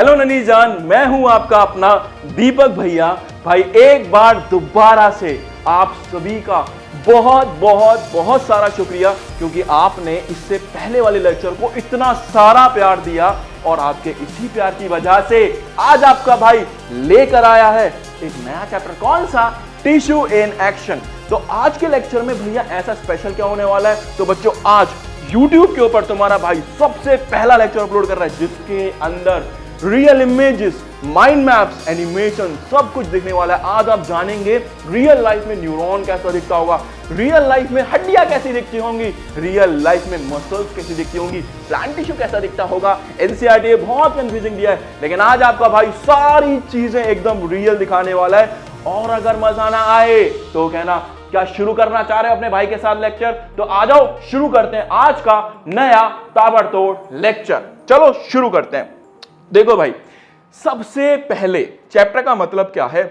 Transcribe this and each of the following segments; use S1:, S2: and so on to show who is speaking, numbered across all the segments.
S1: Hello ननी जान, मैं हूं आपका अपना दीपक भैया। भाई एक बार दोबारा से आप सभी का बहुत बहुत बहुत सारा शुक्रिया, क्योंकि आपने इससे पहले वाले लेक्चर को इतना सारा प्यार दिया और आपके इसी प्यार की वजह से आज आपका भाई लेकर आया है एक नया चैप्टर। कौन सा? Tissue in action. तो आज के लेक्चर में भैया ऐसा स्पेशल क्या होने वाला है? तो बच्चों आज YouTube के ऊपर तुम्हारा भाई सबसे पहला लेक्चर अपलोड कर रहा है जिसके अंदर real images, mind maps, animation सब कुछ दिखने वाला है। आज आप जानेंगे रियल लाइफ में न्यूरॉन कैसा दिखता होगा, रियल लाइफ में हड्डियां कैसी दिखती होंगी, रियल लाइफ में मसल्स कैसी दिखती होंगी, प्लांट टिश्यू कैसा दिखता होगा। एनसीईआरटी बहुत कंफ्यूजिंग दिया है, लेकिन आज आपका भाई सारी चीजें एकदम रियल दिखाने वाला है। और अगर मजा ना आए तो कहना क्या शुरू करना चाह रहे हो अपने भाई के साथ लेक्चर? तो आ जाओ शुरू करते हैं आज का नया ताबड़तोड़ लेक्चर। चलो शुरू करते हैं। देखो भाई, सबसे पहले चैप्टर का मतलब क्या है?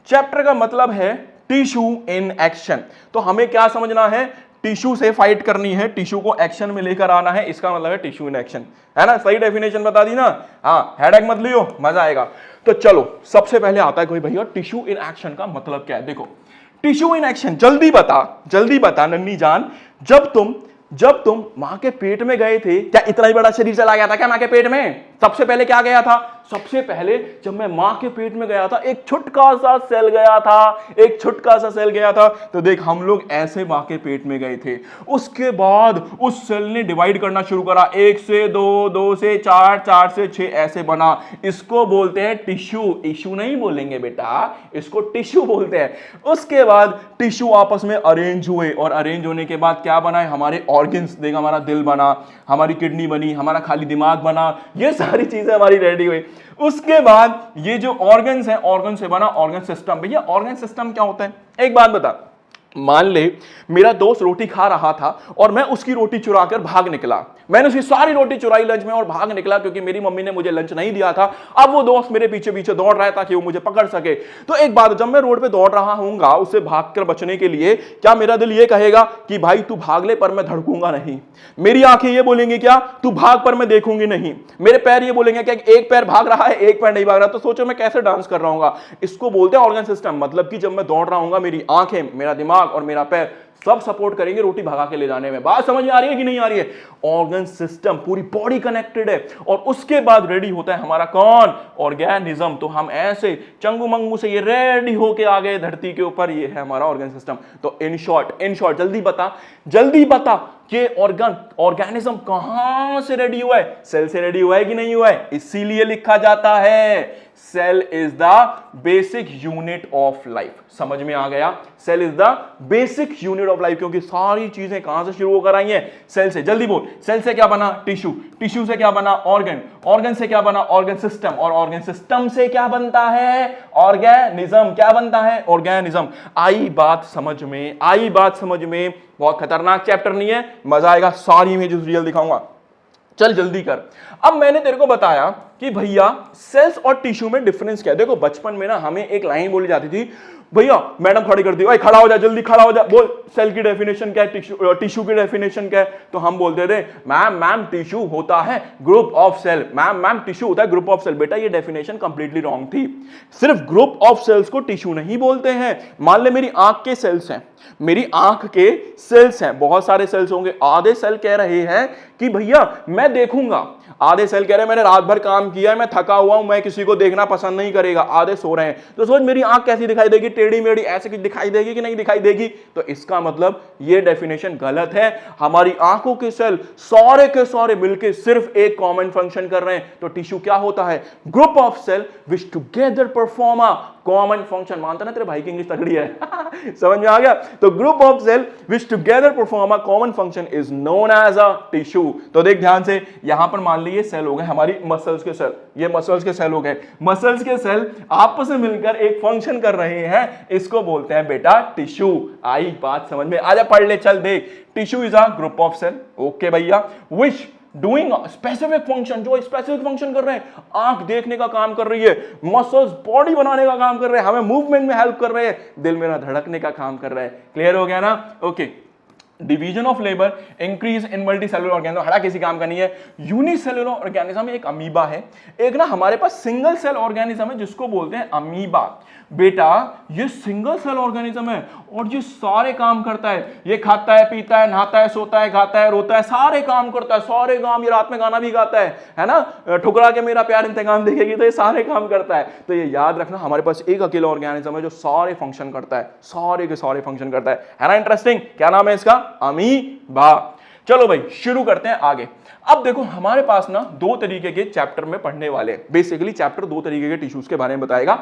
S1: चैप्टर का मतलब है टिश्यू इन एक्शन। तो हमें क्या समझना है? टिश्यू से फाइट करनी है, टिश्यू को एक्शन में लेकर आना है, इसका मतलब है टिश्यू इन एक्शन, है ना? सही डेफिनेशन बता दी ना? हाँ, हेडेक मत लियो, मजा आएगा। तो चलो सबसे पहले आता है कोई भैया टिश्यू इन एक्शन का मतलब क्या है। देखो टिश्यू इन एक्शन, जल्दी बता नन्नी जान, जब तुम मां के पेट में गए थे, क्या इतना ही बड़ा शरीर चला गया था क्या मां के पेट में? सबसे पहले क्या गया था? सबसे पहले जब मैं मां के पेट में गया था एक छुटका सा सेल गया था, तो देख हम लोग ऐसे मां के पेट में गए थे। उसके बाद उस सेल ने डिवाइड करना शुरू करा, 1 से 2, 2 से 4, 4 से 6 ऐसे बना। इसको बोलते हैं टिश्यू। इश्यू नहीं बोलेंगे बेटा, इसको टिश्यू बोलते हैं। उसके बाद टिश्यू आपस में अरेंज हुए और अरेंज होने के बाद क्या बना? हमारे ऑर्गन्स। देख हमारा दिल बना, हमारी किडनी बनी, हमारा खाली दिमाग बना, ये सारी चीजें हमारी रेडी हुई। उसके बाद ये जो ऑर्गन्स हैं, ऑर्गन से बना ऑर्गन सिस्टम। भैया ऑर्गन सिस्टम क्या होता है? एक बात बता, मान ले मेरा दोस्त रोटी खा रहा था और मैं उसकी रोटी चुरा कर भाग निकला। मैंने उसकी सारी रोटी चुराई लंच में और भाग निकला क्योंकि मेरी मम्मी ने मुझे लंच नहीं दिया था। अब वो दोस्त मेरे पीछे पीछे दौड़ रहा है ताकि वो मुझे पकड़ सके। तो एक बात, जब मैं रोड पे दौड़ रहा हूंगा उससे भागकर बचने के लिए, क्या मेरा दिल ये कहेगा कि भाई तू भाग ले पर मैं धड़कूंगा नहीं? मेरी आंखें ये बोलेंगी क्या? तू भाग पर मैं देखूंगी नहीं? मेरे पैर ये बोलेंगे क्या एक पैर भाग रहा है एक पैर नहीं भाग रहा? तो सोचो मैं कैसे डांस कर रहा हूंगा। इसको बोलते हैं ऑर्गन सिस्टम। मतलब कि जब मैं दौड़ रहा हूंगा मेरी आंखें, मेरा दिमाग और मेरा पैर सब सपोर्ट करेंगे रोटी भगा के ले जाने में। बात समझ में आ रही है कि नहीं आ रही है? ऑर्गन सिस्टम, पूरी बॉडी कनेक्टेड है। और उसके बाद रेडी होता है हमारा कौन? ऑर्गेनिज्म। तो हम ऐसे चंगू मंगू से ये रेडी होके आ गए धरती के ऊपर, ये है हमारा ऑर्गन सिस्टम। तो इन शॉर्ट जल्दी बता कि ऑर्गेनिज्म कहां से रेडी हुआ है? सेल से रेडी हुआ है कि नहीं हुआ है? इसीलिए लिखा जाता है cell is the basic unit of life. समझ में आ गया? Cell is the basic unit of life, क्योंकि सारी चीजें कहां से शुरू होकर आई हैं? सेल से। जल्दी बोल, सेल से क्या बना? टिश्यू। टिश्यू से क्या बना? ऑर्गन। ऑर्गन से क्या बना? Organ system. और ऑर्गन सिस्टम से क्या बनता है? ऑर्गेनिज्म। क्या बनता है? ऑर्गेनिज्म। आई बात समझ में? बहुत खतरनाक चैप्टर नहीं है, मजा आएगा, सारी इमेजेस रियल दिखाऊंगा। चल जल्दी कर। अब मैंने तेरे को बताया कि भैया सेल्स और टिश्यू में डिफरेंस क्या है। देखो बचपन में ना हमें एक लाइन बोली जाती थी, भैया मैडम खड़ी कर दी, ओए खड़ा हो जा, जल्दी खड़ा हो जा, बोल सेल की डेफिनेशन क्या है, टिश्यू की डेफिनेशन क्या है? तो हम बोलते थे मैम टिश्यू होता है group of cell. Ma'am tissue होता है ग्रुप ऑफ सेल। बेटा ये डेफिनेशन कंप्लीटली रॉन्ग थी। सिर्फ ग्रुप ऑफ सेल्स को टिश्यू नहीं बोलते हैं। मान ले मेरी आंख के सेल्स हैं, बहुत सारे सेल्स होंगे। आधे सेल कह रहे हैं कि भैया मैं देखूंगा, आधे सेल कह रहे हैं मैंने रात भर काम किया है, मैं थका हुआ हूं, मैं किसी को देखना पसंद नहीं करेगा। आधे सो रहे हैं। तो सोच मेरी आंख कैसी दिखाई देगी? टेढ़ी मेढ़ी ऐसे कुछ दिखाई देगी कि नहीं दिखाई देगी? तो इसका मतलब ये डेफिनेशन गलत है। हमारी आंखों के सेल सारे के सारे मिलकर सिर्फ एक कॉमन फंक्शन कर रहे हैं। तो टिश्यू क्या होता है? Group of cell which together perform a common function. मानता ना तेरे भाई की इंग्लिश तगड़ी है समझ में आ गया? तो group of cell which together perform a common function is known as a tissue. तो देख ध्यान से, यहां पर मान लीजिए सेल हो गए हमारी मसल्स के सेल, ये मसल्स के सेल हो गए। मसल्स के सेल आपस में मिलकर एक फंक्शन कर रहे हैं, इसको बोलते हैं बेटा टिश्यू। आई बात समझ में? आजा पढ़ ले, चल देख। Tissue is a group of cell, okay भैया, विच डूइंग स्पेसिफिक फंक्शन, जो स्पेसिफिक फंक्शन कर रहे हैं। आंख देखने का काम कर रही है, मसल्स बॉडी बनाने का काम कर रहे हैं, हमें मूवमेंट में हेल्प कर रहे हैं, दिल मेरा धड़कने का काम कर रहा है। क्लियर हो गया ना? Okay division of labour, increase in multi cellular organism, हरा किसी काम का नहीं है। यूनिसेलुलर ऑर्गेनिज्म एक अमीबा है, एक ना हमारे पास सिंगल सेल ऑर्गेनिज्म है जिसको बोलते हैं अमीबा। बेटा ये सिंगल सेल ऑर्गेनिज्म है और ये सारे काम करता है, ये खाता है, पीता है, नहाता है, सोता है, खाता है, रोता है, सारे काम करता है, सारे काम। ये रात में गाना भी गाता है ना, ठुकरा के मेरा प्यार इंतकाम देखेगी, तो ये सारे काम करता है। तो ये याद रखना, हमारे पास एक अकेला ऑर्गेनिज्म है जो सारे फंक्शन करता है, सारे के सारे फंक्शन करता है ना। इंटरेस्टिंग, क्या नाम है इसका? अमीबा। चलो भाई शुरू करते हैं आगे। अब देखो हमारे पास ना दो तरीके के चैप्टर में पढ़ने वाले हैं। बेसिकली चैप्टर दो तरीके के टिश्यूज के बारे में बताएगा।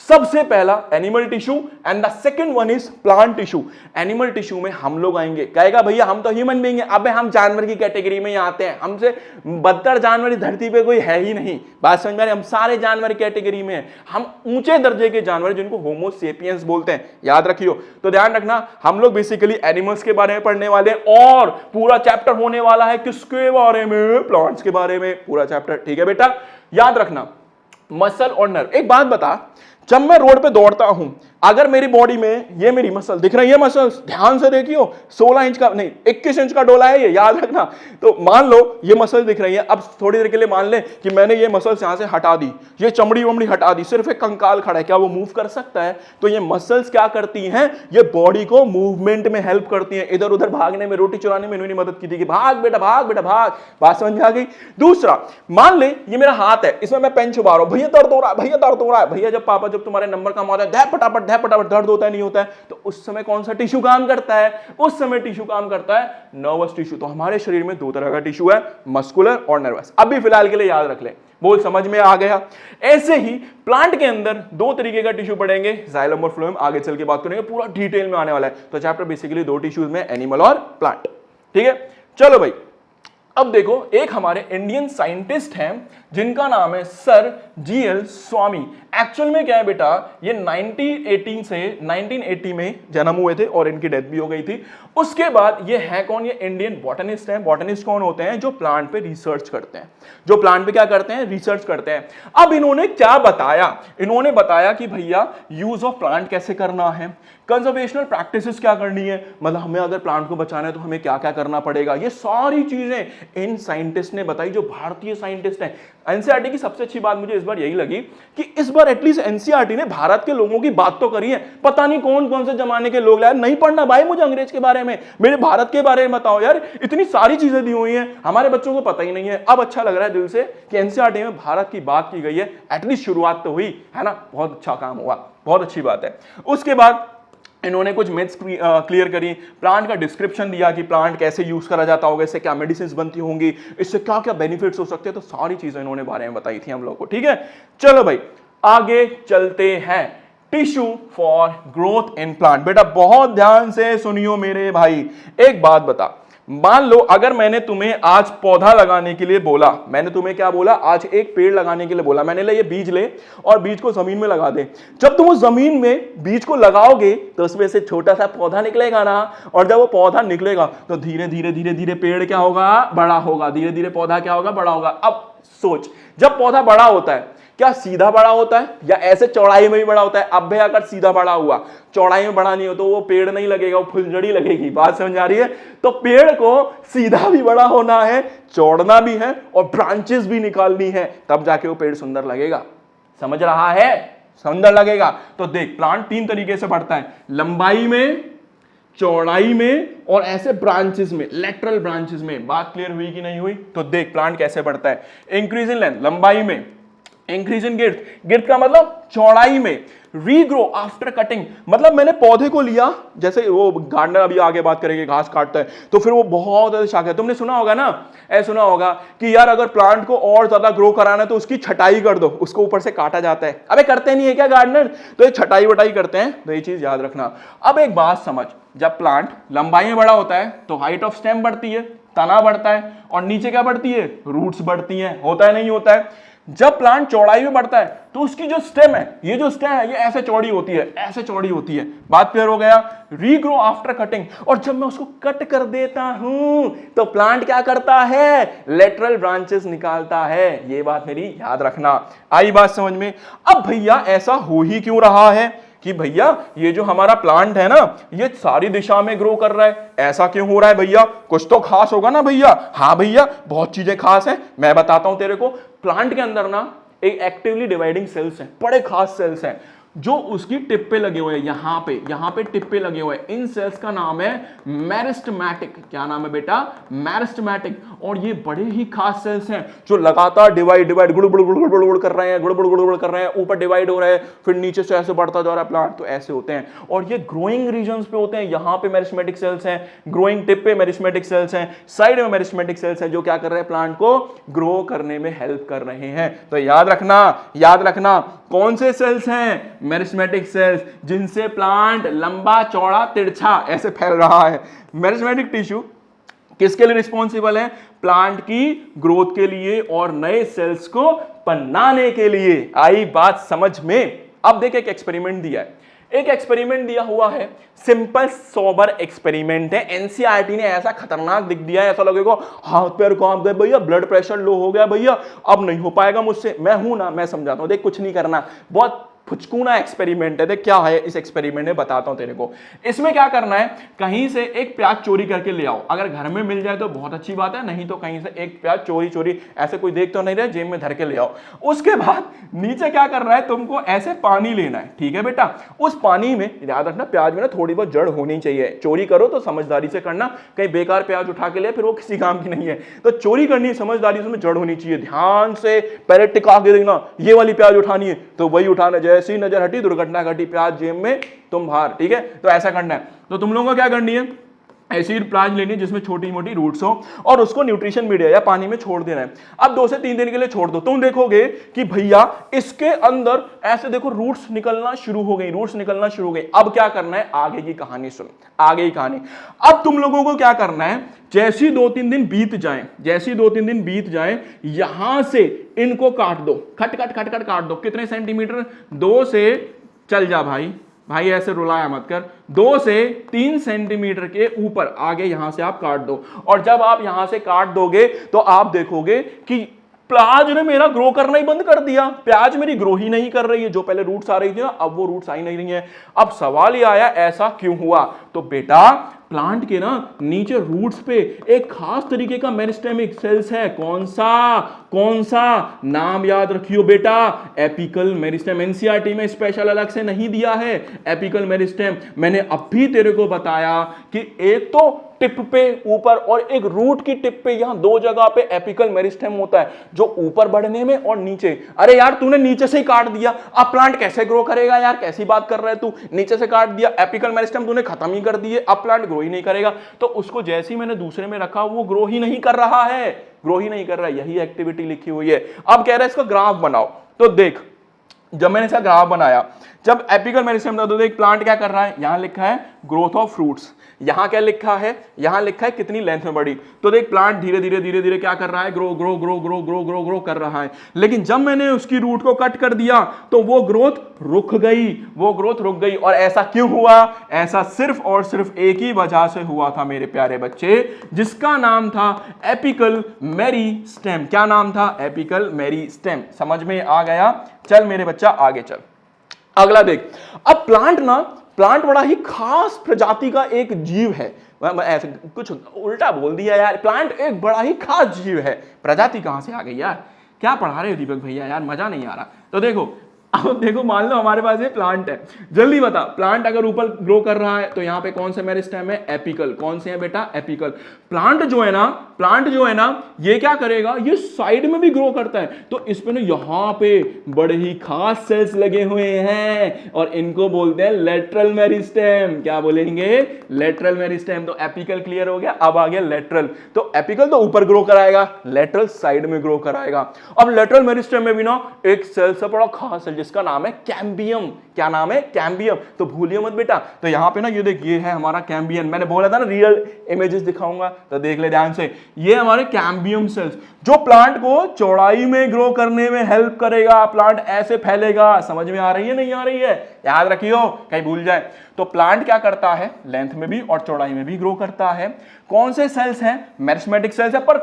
S1: सबसे पहला animal tissue and the second one is plant tissue. Animal tissue में हम लोग आएंगे, कहेगा भैया हम तो ह्यूमन बीइंग है, अबे हम जानवर की कैटेगरी में ही आते हैं, हमसे बदतर जानवर धरती पे कोई है ही नहीं। बात समझ में आ रही? हम सारे जानवर कैटेगरी में हैं, हम ऊंचे दर्जे के जानवर जिनको होमो सेपियंस बोलते हैं, याद रखियो। तो ध्यान रखना, हम लोग बेसिकली एनिमल्स के बारे में पढ़ने वाले हैं और पूरा चैप्टर होने वाला है किसके बारे में? प्लांट्स के बारे में पूरा चैप्टर। ठीक है बेटा, याद रखना मसल और नर्व। एक बात बता, जब मैं रोड पे दौड़ता हूं, अगर मेरी बॉडी में ये मेरी मसल दिख रही है, मसल्स ध्यान से देखियो, 16 इंच का नहीं 21 इंच का डोला है ये, याद रखना। तो मान लो ये मसल दिख रही है, अब थोड़ी देर के लिए मान ले कि मैंने ये मसल्स यहां से हटा दी, ये चमड़ी वमड़ी हटा दी, सिर्फ एक कंकाल खड़ा है, क्या वो मूव कर सकता है? तो ये मसल्स क्या करती हैं? ये बॉडी को मूवमेंट में हेल्प करती हैं, इधर उधर भागने में, रोटी चुराने में इन्होंने मदद की थी कि भाग बेटा भाग बेटा भाग। बात समझ में आ गई? दूसरा, मान ले ये मेरा हाथ है, इसमें मैं पेन छुपा रहा हूं, भैया दर्द हो रहा है, भैया दर्द हो रहा है। भैया जब पापा जब तुम्हारे नंबर कम होता है, फटाफट दर्द होता है नहीं होता है, तो उस समय कौन सा टिश्यू काम करता है? उस समय टिश्यू काम करता है नर्वस टिश्यू। तो हमारे शरीर में दो तरह का टिश्यू है, मस्कुलर और नर्वस। अभी फिलहाल के लिए याद रख ले, बोल समझ में आ गया? ऐसे ही प्लांट के अंदर दो तरीके का टिश्यू पढ़ेंगे, जाइलम और फ्लोएम, आगे चल के बात करेंगे, पूरा डिटेल में आने वाला है। तो चैप्टर बेसिकली दो टिश्यूज में, एनिमल और प्लांट। ठीक है, चलो भाई अब देखो, एक हमारे इंडियन साइंटिस्ट हैं जिनका नाम है सर जीएल स्वामी। एक्चुअल में क्या है बेटा, ये 1918 से 1980 में जन्म हुए थे और इनकी डेथ भी हो गई थी। उसके बाद ये है कौन? ये इंडियन बॉटनिस्ट हैं। बॉटनिस्ट कौन होते हैं? जो प्लांट पे रिसर्च करते हैं, जो प्लांट पे क्या करते हैं? रिसर्च करते हैं। अब इन्होंने क्या बताया? इन्होंने बताया कि भैया यूज ऑफ प्लांट कैसे करना है, कंजर्वेशनल प्रैक्टिसेस क्या करनी है, मतलब हमें अगर प्लांट को बचाना है तो हमें क्या क्या करना पड़ेगा, ये सारी चीजें इन साइंटिस्ट ने बताई, जो भारतीय साइंटिस्ट हैं। एनसीईआरटी की सबसे अच्छी बात मुझे इस बार यही लगी कि इस बार एटलीस्ट एनसीईआरटी ने भारत के लोगों की बात तो करी है। पता नहीं कौन कौन से जमाने के लोग लाए, नहीं पढ़ना भाई मुझे अंग्रेज के बारे में, मेरे भारत के बारे में बताओ यार। इतनी सारी चीजें दी हुई हैं, हमारे बच्चों को पता ही नहीं है। अब अच्छा लग रहा है दिल से कि एनसीईआरटी में भारत की बात की गई है, एटलीस्ट शुरुआत तो हुई है ना, बहुत अच्छा काम हुआ, बहुत अच्छी बात है। उसके बाद इन्होंने कुछ मिथ्स क्लियर करी, प्लांट का डिस्क्रिप्शन दिया कि प्लांट कैसे यूज करा जाता होगा, इससे क्या मेडिसिन बनती होंगी, इससे क्या क्या बेनिफिट्स हो सकते हैं, तो सारी चीजें इन्होंने बारे में बताई थी हम लोग को। ठीक है, चलो भाई आगे चलते हैं। Tissue for growth in plant. बेटा बहुत ध्यान से सुनियो मेरे भाई, एक बात बता, मान लो अगर मैंने तुम्हें आज पौधा लगाने के लिए बोला, मैंने तुम्हें क्या बोला? आज एक पेड़ लगाने के लिए बोला, मैंने ले ये बीज ले और बीज को जमीन में लगा दे। जब तुम उस जमीन में बीज को लगाओगे तो उसमें से छोटा सा पौधा निकलेगा ना, और जब वो पौधा निकलेगा तो धीरे धीरे धीरे धीरे पेड़ क्या होगा? बड़ा होगा। धीरे धीरे पौधा क्या होगा? बड़ा होगा। अब सोच, जब पौधा बड़ा होता है क्या सीधा बड़ा होता है या ऐसे चौड़ाई में भी बड़ा होता है? अब भाई अगर सीधा बड़ा हुआ, चौड़ाई में बड़ा नहीं हो, तो वो पेड़ नहीं लगेगा, वो फुलझड़ी लगेगी। बात समझ आ रही है? तो पेड़ को सीधा भी बड़ा होना है, चौड़ना भी है और ब्रांचेस भी निकालनी है, तब जाके वो पेड़ सुंदर लगेगा। समझ रहा है? सुंदर लगेगा। तो देख, प्लांट तीन तरीके से बढ़ता है, लंबाई में, चौड़ाई में और ऐसे ब्रांचेस में, लेटरल ब्रांचेस में। बात क्लियर हुई कि नहीं हुई? तो देख प्लांट कैसे बढ़ता है। इंक्रीज इन लेंथ, लंबाई में, इंक्रीज इन गिर्थ, गिर्थ का मतलब चौड़ाई में, रीग्रो आफ्टर कटिंग, मतलब मैंने पौधे को लिया, जैसे वो गार्डनर अभी आगे बात करेंगे, घास काटता है तो फिर वो बहुत ज्यादा शाखा है। तुमने सुना होगा ना, ऐसा सुना होगा कि यार अगर प्लांट को और ज्यादा ग्रो कराना है तो उसकी छटाई कर दो, उसको ऊपर से काटा जाता है। अबे करते नहीं है क्या गार्डनर? तो ये छटाई वटाई करते हैं, तो ये चीज याद रखना। अब एक बात समझ, जब प्लांट लंबाई में बड़ा होता है तो हाइट ऑफ स्टेम बढ़ती है, तना बढ़ता है, और नीचे क्या बढ़ती है? रूट्स बढ़ती हैं। होता है नहीं होता है? जब प्लांट चौड़ाई में बढ़ता है तो उसकी जो स्टेम है, ये जो स्टेम है, ये ऐसे चौड़ी होती है, ऐसे चौड़ी होती है। बात क्लियर हो गया? Regrow after cutting. और जब मैं उसको कट कर देता हूं तो प्लांट क्या करता है? लेटरल ब्रांचेस निकालता है। ये बात मेरी याद रखना। आई बात समझ में? अब भैया ऐसा हो ही क्यों रहा है? कि भैया ये जो हमारा प्लांट है ना ये सारी दिशा में ग्रो कर रहा है, ऐसा क्यों हो रहा है भैया, कुछ तो खास होगा ना भैया। हाँ भैया बहुत चीजें खास हैं, मैं बताता हूं तेरे को। प्लांट के अंदर ना एक एक्टिवली डिवाइडिंग सेल्स हैं, बड़े खास सेल्स हैं जो उसकी टिप पे लगे हुए हैं, यहां पे टिप पे लगे हुए हैं। इन सेल्स का नाम है मेरिस्टेमेटिक। क्या नाम है बेटा, मेरिस्टेमेटिक। और ये बड़े ही खास सेल्स हैं जो लगातार डिवाइड गुड़ कर रहे हैं, गुड़ कर रहे हैं, ऊपर डिवाइड हो रहे हैं, फिर नीचे से ऐसे बढ़ता जा रहा है प्लांट, तो ऐसे होते हैं। और ये ग्रोइंग रीजन्स पे होते हैं, यहां पे मेरिस्टेमेटिक सेल्स हैं, ग्रोइंग टिप पे मेरिस्टेमेटिक सेल्स हैं, साइड में मेरिस्टेमेटिक सेल्स हैं जो क्या कर रहे हैं, प्लांट को ग्रो करने में हेल्प कर रहे हैं। तो याद रखना कौन से सेल्स हैं, मेरिस्टेमेटिक सेल्स, जिनसे प्लांट लंबा चौड़ा तिरछा ऐसे फैल रहा है। मेरिस्टेमेटिक टिश्यू किसके लिए रिस्पॉन्सिबल है, प्लांट की ग्रोथ के लिए और नए सेल्स को बनाने के लिए। आई बात समझ में। अब देखिए एक एक्सपेरिमेंट दिया है, एक एक्सपेरिमेंट दिया हुआ है, सिंपल सोबर एक्सपेरिमेंट है। एनसीईआरटी ने ऐसा खतरनाक दिख दिया है, ऐसा लगेगा हाथ पैर कांप गए भैया, ब्लड प्रेशर लो हो गया भैया, अब नहीं हो पाएगा मुझसे। मैं हूं ना, मैं समझाता हूं, देख कुछ नहीं करना, बहुत फुचकूना एक्सपेरिमेंट है। देख क्या है इस एक्सपेरिमेंट में, बताता हूं तेरे को। इसमें क्या करना है, कहीं से एक प्याज चोरी करके ले आओ, अगर घर में मिल जाए तो बहुत अच्छी बात है, नहीं तो कहीं से एक प्याज चोरी ऐसे कोई देख तो नहीं रहे, जेब में धर के ले आओ। उसके बाद नीचे क्या करना है, तुमको ऐसे पानी लेना है, ठीक है बेटा। उस पानी में याद रखना प्याज में ना थोड़ी बहुत जड़ होनी चाहिए, चोरी करो तो समझदारी से करना, कहीं बेकार प्याज उठा के ले फिर वो किसी काम की नहीं है। तो चोरी करनी समझदारी से, उसमें जड़ होनी चाहिए, ध्यान से पहले टिका के देखना, ये वाली प्याज उठानी है तो वही उठाना, जैसी नजर हटी दुर्घटना घटी, प्याज जेब में तुम बाहर, ठीक है। तो ऐसा करना है। तो तुम लोगों को क्या करनी है, ऐसी प्लांट लेनी है जिसमें छोटी मोटी रूट्स हो और उसको न्यूट्रिशन मीडिया या पानी में छोड़ देना है। अब 2 से 3 दिन के लिए छोड़ दो, तुम देखोगे कि भैया इसके अंदर ऐसे देखो रूट्स निकलना शुरू हो गई, रूट्स निकलना शुरू हो गई। अब क्या करना है, आगे की कहानी सुन, आगे की कहानी। अब तुम लोगों को क्या करना है, जैसी 2-3 दिन बीत जाए, यहां से इनको काट दो, खट काट दो। कितने सेंटीमीटर, 2 से, चल जा भाई ऐसे रुलाया मत कर, 2 से 3 सेंटीमीटर के ऊपर आगे यहां से आप काट दो। और जब आप यहां से काट दोगे तो आप देखोगे कि प्याज ने मेरा ग्रो करना ही बंद कर दिया, प्याज मेरी ग्रो ही नहीं कर रही है। जो पहले रूट्स आ रही थी ना, अब वो रूट्स आ ही नहीं रही है। अब सवाल ये आया ऐसा क्यों हुआ, तो बेटा प्लांट के ना नीचे रूट्स पे एक खास तरीके का मेरिस्टेमिक सेल्स है। कौन सा नाम याद रखियो बेटा, एपिकल मेरिस्टेम। एनसीईआरटी में स्पेशल अलग से नहीं दिया है एपिकल मेरिस्टेम। मैंने अब भी तेरे को बताया कि एक तो टिप पे ऊपर और एक रूट की टिप पे, यहां 2 जगह पे एपिकल मेरिस्टेम होता है, जो ऊपर बढ़ने में और नीचे। अरे यार तूने नीचे से ही काट दिया, अब प्लांट कैसे ग्रो करेगा यार, कैसी बात कर रहा है तू, नीचे से काट दिया, एपिकल मेरिस्टेम तूने खत्म ही कर दिए, अब प्लांट ग्रो ही नहीं करेगा। तो उसको जैसे ही मैंने दूसरे में रखा वो ग्रो ही नहीं कर रहा है, यही एक्टिविटी लिखी हुई है। अब कह रहा है इसका ग्राफ बनाओ, तो देख जब मैंने इसका ग्राफ बनाया, जब एपिकल मेरिस्टेम था तो देख प्लांट क्या कर रहा है, यहां लिखा है ग्रोथ ऑफ फ्रूट्स, यहां क्या लिखा है, यहां लिखा है कितनी लेंथ में बढ़ी। तो देख प्लांट धीरे धीरे क्या कर रहा है, ग्रो कर रहा है। लेकिन जब मैंने उसकी रूट को कट कर दिया तो वो ग्रोथ रुक गई। और ऐसा क्यों हुआ, ऐसा सिर्फ और सिर्फ एक ही वजह से हुआ था मेरे प्यारे बच्चे, जिसका नाम था एपिकल मेरिस्टेम। क्या नाम था, एपिकल मेरिस्टेम। समझ में आ गया, चल मेरे बच्चा आगे चल। अगला देख, अब प्लांट बड़ा ही खास प्रजाति का एक जीव है। मैं ऐसे कुछ उल्टा बोल दिया यार, प्लांट एक बड़ा ही खास जीव है। प्रजाति कहां से आ गई यार, क्या पढ़ा रहे हो दीपक भैया यार, मजा नहीं आ रहा। तो देखो अब देखो, मान लो हमारे पास ये प्लांट है, जल्दी बता, प्लांट अगर ऊपर ग्रो कर रहा है तो यहाँ पे कौन से मेरिस्टेम है, एपिकल। कौन से है बेटा, एपिकल। प्लांट जो है ना ये क्या करेगा, ये साइड में भी ग्रो करता है। तो इस पे ना यहाँ पे बड़े ही खास सेल्स लगे हुए हैं और इनको बोलते हैं लेटरल मेरिस्टेम। क्या बोलेंगे, लेटरल मेरिस्टेम। तो एपिकल क्लियर हो गया, अब आ गया लेटरल। तो एपिकल तो ऊपर ग्रो कराएगा, लेटरल साइड में ग्रो कराएगा। अब लेटरल मेरिस्टेम में भी ना एक सेल से बड़ा खास है जिसका नाम है कैम्बियम। क्या नाम है, कैम्बियम। तो भूलिए मत बेटा। तो यहां पे ना ये देख, ये है हमारा कैम्बियम। मैंने बोला था ना रियल इमेजेस दिखाऊंगा, तो देख ले ध्यान से। ये हमारे कैम्बियम सेल्स जो प्लांट को चौड़ाई में ग्रो करने में हेल्प करेगा, प्लांट ऐसे फैलेगा। समझ में आ रही है, नहीं आ रही है, याद रखियो कहीं भूल जाए। तो प्लांट क्या करता है, लेंथ में भी और चौड़ाई में भी ग्रो करता है। कौन से सेल्स हैं, मेरिस्टेमेटिक सेल्स है, पर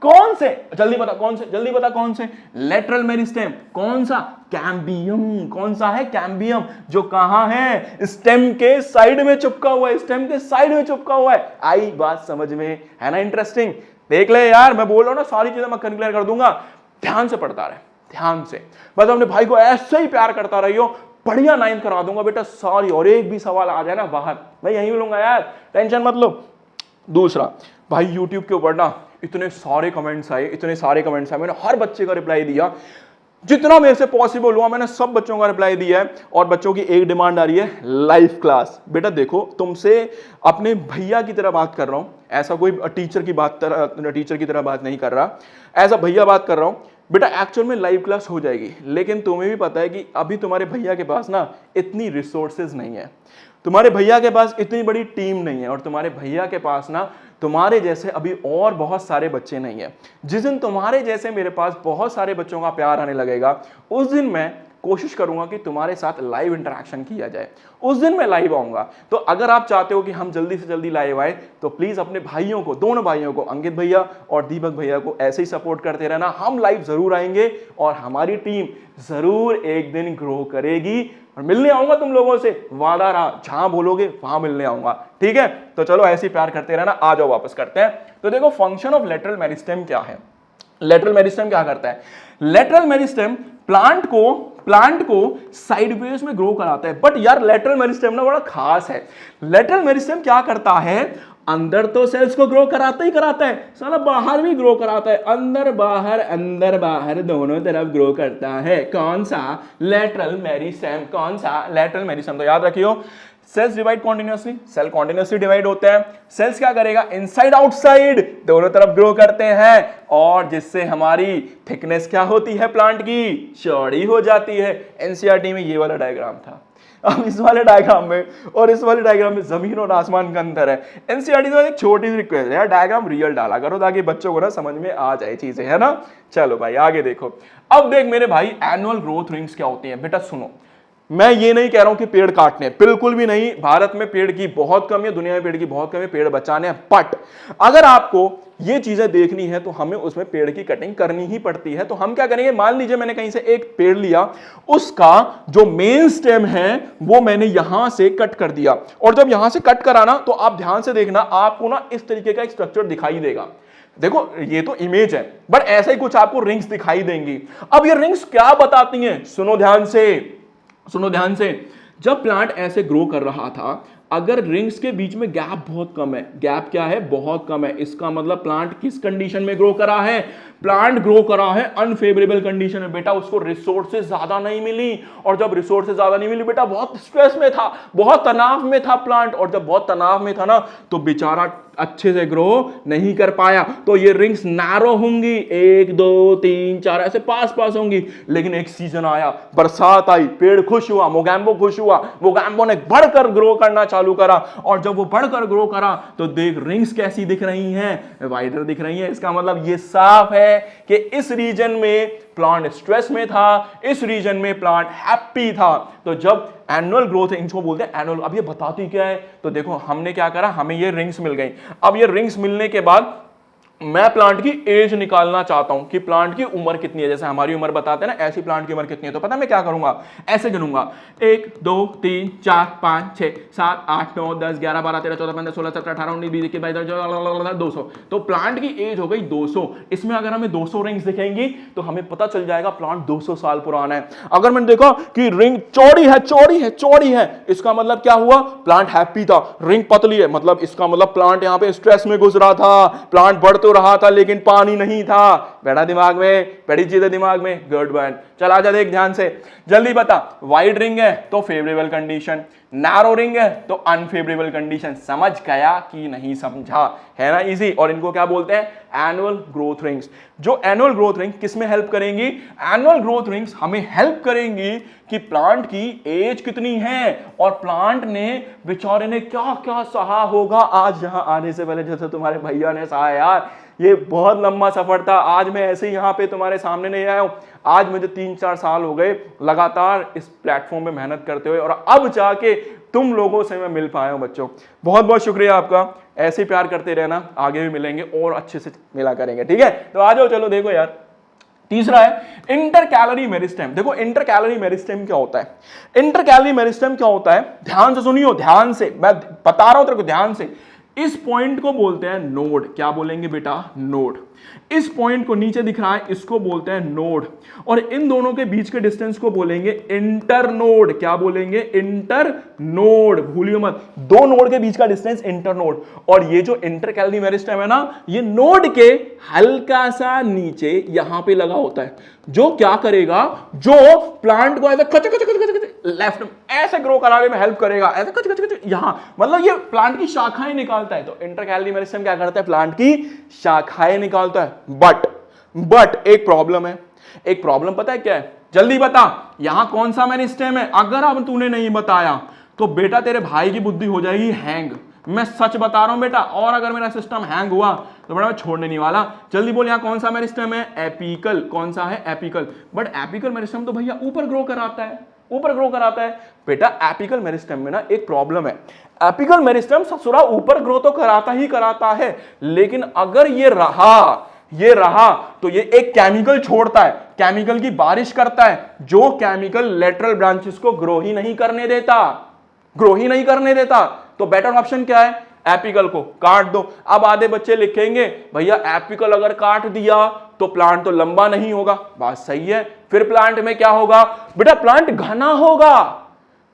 S1: कौन से, जल्दी बता कौन से, जल्दी बता कौन से, लेटरल मेरिस्टेम, कौन सा, कैम्बियम, कौन सा है, कैम्बियम, जो कहां है, स्टेम के साइड में चिपका हुआ है, स्टेम के साइड में चिपका हुआ है। आई बात समझ में, है ना इंटरेस्टिंग? देख ले यार, मैं बोल रहा हूं ना, सारी चीजें मैं क्लियर कर दूंगा, ध्यान से पढ़ता रहे, ध्यान से, बस अपने भाई को ऐसे ही प्यार करता रहियो, बढ़िया 9 करा दूंगा बेटा सारी, और एक भी सवाल आ जाए ना बाहर, मैं यहीं मिलूंगा यार, टेंशन मत लो। दूसरा भाई, यूट्यूब के ऊपर ना इतने सारे कमेंट्स आए, इतने सारे कमेंट्स आए, मैंने हर बच्चे का रिप्लाई दिया, जितना मेरे से पॉसिबल हुआ मैंने सब बच्चों का रिप्लाई दिया है। और बच्चों की एक डिमांड आ रही है, लाइव क्लास। बेटा देखो, तुमसे अपने भैया की तरह बात कर रहा हूं, ऐसा कोई टीचर की तरह बात नहीं कर रहा, ऐसा भैया बात कर रहा हूं। बेटा एक्चुअल में लाइव क्लास हो जाएगी, लेकिन तुम्हें भी पता है कि अभी तुम्हारे भैया के पास ना इतनी रिसोर्सेज नहीं है, तुम्हारे भैया के पास इतनी बड़ी टीम नहीं है, और तुम्हारे भैया के पास ना तुम्हारे जैसे अभी और बहुत सारे बच्चे नहीं है। जिस दिन तुम्हारे जैसे मेरे पास बहुत सारे बच्चों का प्यार आने लगेगा, उस दिन मैं कोशिश करूंगा कि तुम्हारे साथ लाइव इंटरेक्शन किया जाए, उस दिन मैं लाइव आऊंगा। तो अगर आप चाहते हो कि हम जल्दी से जल्दी लाइव आए, तो प्लीज अपने भाइयों को, दोनों भाइयों को, अंकित भैया और दीपक भैया को ऐसे ही सपोर्ट करते रहना। हम लाइव जरूर आएंगे और हमारी टीम जरूर एक दिन ग्रो करेगी, और मिलने आऊंगा तुम लोगों से, वादा रहा, जहां बोलोगे वहां मिलने आऊंगा, ठीक है? तो चलो ऐसे ही प्यार करते रहना। आ जाओ वापस करते हैं। तो देखो, फंक्शन ऑफ लेटरल मेरिस्टेम क्या है? लेटरल मेरिस्टेम क्या करता है? लेटरल मेरिस्टेम प्लांट को साइडवेज में ग्रो कराता है। बट यार लेटरल मेरिस्टेम ना बड़ा खास है। लेटरल मेरिस्टेम क्या करता है? अंदर तो सेल्स को ग्रो कराता ही कराता है, साला बाहर भी ग्रो कराता है, अंदर बाहर दोनों तरफ ग्रो करता है। कौन सा? Lateral meristem. कौन सा? Lateral meristem. तो याद रखियो, cells divide continuously, cell continuously divide होते हैं। सेल्स क्या करेगा? इनसाइड आउटसाइड दोनों तरफ ग्रो करते हैं, और जिससे हमारी थिकनेस क्या होती है? प्लांट की चौड़ी हो जाती है। एनसीईआरटी में ये वाला डायग्राम था। अब इस वाले डायग्राम में और इस वाले डायग्राम में जमीन और आसमान का अंतर है। एनसीईआरटी तो एक छोटी सी रिक्वेस्ट है यार, डायग्राम रियल डाला करो ताकि बच्चों को ना समझ में आ जाए चीजें, है ना? चलो भाई आगे देखो। अब देख मेरे भाई, एनुअल ग्रोथ रिंग्स क्या होती हैं? बेटा सुनो, मैं ये नहीं कह रहा हूं कि पेड़ काटने, बिल्कुल भी नहीं। भारत में पेड़ की बहुत कमी है, दुनिया में पेड़ की बहुत कमी है, पेड़ बचाने हैं। बट अगर आपको ये चीजें देखनी है तो हमें उसमें पेड़ की कटिंग करनी ही पड़ती है। तो हम क्या करेंगे? मान लीजिए मैंने कहीं से एक पेड़ लिया, उसका जो मेन स्टेम है वो मैंने यहां से कट कर दिया, और जब यहां से कट कराना तो आप ध्यान से देखना, आपको ना इस तरीके का एक स्ट्रक्चर दिखाई देगा। देखो ये तो इमेज है, बट ऐसे ही कुछ आपको रिंग्स दिखाई देंगी। अब ये रिंग्स क्या बताती हैं? सुनो ध्यान से। जब प्लांट ऐसे ग्रो कर रहा था, अगर रिंग्स के बीच में गैप बहुत कम है, गैप क्या है? बहुत कम है, इसका मतलब प्लांट किस कंडीशन में ग्रो करा है? प्लांट ग्रो करा है अनफेवरेबल कंडीशन में। बेटा उसको रिसोर्सेज ज्यादा नहीं मिली, और जब रिसोर्सेज ज्यादा नहीं मिली बेटा बहुत स्ट्रेस में था, बहुत तनाव में था प्लांट, और जब बहुत तनाव में था ना तो बेचारा अच्छे से ग्रो नहीं कर पाया। तो ये रिंग्स नैरो होंगी, 1 2 3 4 ऐसे पास होंगी। लेकिन एक सीजन आया, बरसात आई, पेड़ खुश हुआ, मोगैम्बो खुश हुआ, मोगैम्बो ने बढ़कर ग्रो करना चालू करा, और जब वो बढ़कर ग्रो करा तो देख रिंग्स कैसी दिख रही हैं? वाइडर दिख रही हैं। इसका मतलब ये साफ है कि इस रीजन में प्लांट स्ट्रेस में था, इस रीजन में प्लांट हैप्पी था। तो जब एनुअल ग्रोथ रिंग्स को बोलते हैं एनुअल। अब ये बताती क्या है? तो देखो हमने क्या करा, हमें ये रिंग्स मिल गई। अब ये रिंग्स मिलने के बाद मैं प्लांट की एज निकालना चाहता हूं कि प्लांट की उम्र कितनी है। जैसे हमारी उम्र बताते हैं ना, ऐसी प्लांट की उम्र कितनी है। तो पता है मैं क्या करूंगा? ऐसे गिनूंगा, 1 2 3 4 5 6 7 8 9 10 11 12 13 14 15 16 17 18 19 20 21 22 200। तो प्लांट की एज हो गई 200। इसमें अगर हमें 200 रिंग्स दिखेंगी तो हमें पता चल जाएगा प्लांट 200 साल पुराना है। अगर मैंने देखा कि रिंग चौड़ी है, इसका मतलब क्या हुआ? प्लांट हैप्पी था। रिंग पतली है, मतलब इसका मतलब प्लांट यहां पे स्ट्रेस में गुजरा था, प्लांट बढ़ तो रहा था लेकिन पानी नहीं था। बैठा दिमाग में, बड़ी चीजें दिमाग में, गुड वन। चल आजा देख ध्यान से, जल्दी बता। वाइड रिंग है तो फेवरेबल कंडीशन, नैरो रिंग है तो अनफेवरेबल कंडीशन। समझ गया कि नहीं समझा? है ना इजी। और इनको क्या बोलते हैं? Annual growth rings. जो एनुअल ग्रोथ रिंग किस में हेल्प करेंगी? एनुअल ग्रोथ रिंग्स हमें हेल्प करेंगी कि प्लांट की एज कितनी है, और प्लांट ने बेचारे ने क्या क्या सहा होगा आज यहां आने से पहले, जैसे तुम्हारे भैया ने सहा यार। ये बहुत लंबा सफर था। आज मैं ऐसे ही यहाँ पे तुम्हारे सामने नहीं आया हूँ। आज मुझे 3-4 साल हो गए लगातार इस प्लेटफॉर्म पे मेहनत करते हुए, और अब जाके तुम लोगों से मैं मिल पाया हूँ बच्चों। बहुत बहुत शुक्रिया आपका, ऐसे ही प्यार करते रहना, आगे भी मिलेंगे और अच्छे से मिला करेंगे, ठीक है। तो आ जाओ, चलो देखो यार, तीसरा है इंटर कैलोरी मेरिस्टेम। देखो इंटर कैलोरी मेरिस्टेम क्या होता है, इंटर कैलोरी मेरिस्टेम क्या होता है, ध्यान से सुनियो, ध्यान से, मैं बता रहा हूं तेरे को ध्यान से। इस पॉइंट को बोलते हैं नोड। क्या बोलेंगे बेटा, नोड। इस पॉइंट को नीचे दिख रहा है, इसको बोलते हैं नोड, और इन दोनों के बीच के डिस्टेंस को बोलेंगे इंटर नोड। क्या बोलेंगे, इंटर नोड, भूलियो मत, दो नोड के बीच का डिस्टेंस इंटर नोड। और ये जो इंटर कैलोरी मेरिस्टेम है ना, ये नोड के हल्का सा नीचे यहां पे लगा होता है, जो क्या करेगा, जो प्लांट को ऐसे कच कच कच कच कच लेफ्ट में ऐसे ग्रो कराने में हेल्प करेगा, ऐसे कच कच कच यहां, मतलब ये प्लांट की शाखाएं निकालता है। तो इंटर कैलोरी मेरिस्टेम क्या करता है, प्लांट की शाखाएं निकालता है। बट एक प्रॉब्लम है। एक प्रॉब्लम पता है क्या है, जल्दी बता, यहां कौन सा मेरिस्टेम है। अगर अब तूने नहीं बताया तो बेटा तेरे भाई की बुद्धि हो जाएगी हैंग। मैं सच बता रहा हूं बेटा, और अगर मेरा सिस्टम हैंग हुआ तो बेटा मैं छोड़ने नहीं वाला। जल्दी बोल, यहां कौन सा मेरिस्टेम है, एपिकल। कौन सा है, एपिकल। बट एपिकल मेरिस्टेम तो भैया ऊपर ग्रो कराता है, ऊपर ग्रो कराता है। बेटा एपिकल मेरिस्टेम में ना एक प्रॉब्लम है, एपिकल मेरिस्टेम ससुरा ऊपर ग्रो तो कराता ही कराता है, लेकिन अगर ये रहा तो ये एक केमिकल छोड़ता है, केमिकल की बारिश करता है, जो केमिकल लेटरल ब्रांचेस को ग्रो ही नहीं करने देता। तो बेटर ऑप्शन क्या है, एपिकल को काट दो। अब आधे बच्चे लिखेंगे भैया एपिकल अगर काट दिया तो प्लांट तो लंबा नहीं होगा। बात सही है, फिर प्लांट में क्या होगा बेटा, प्लांट घना होगा।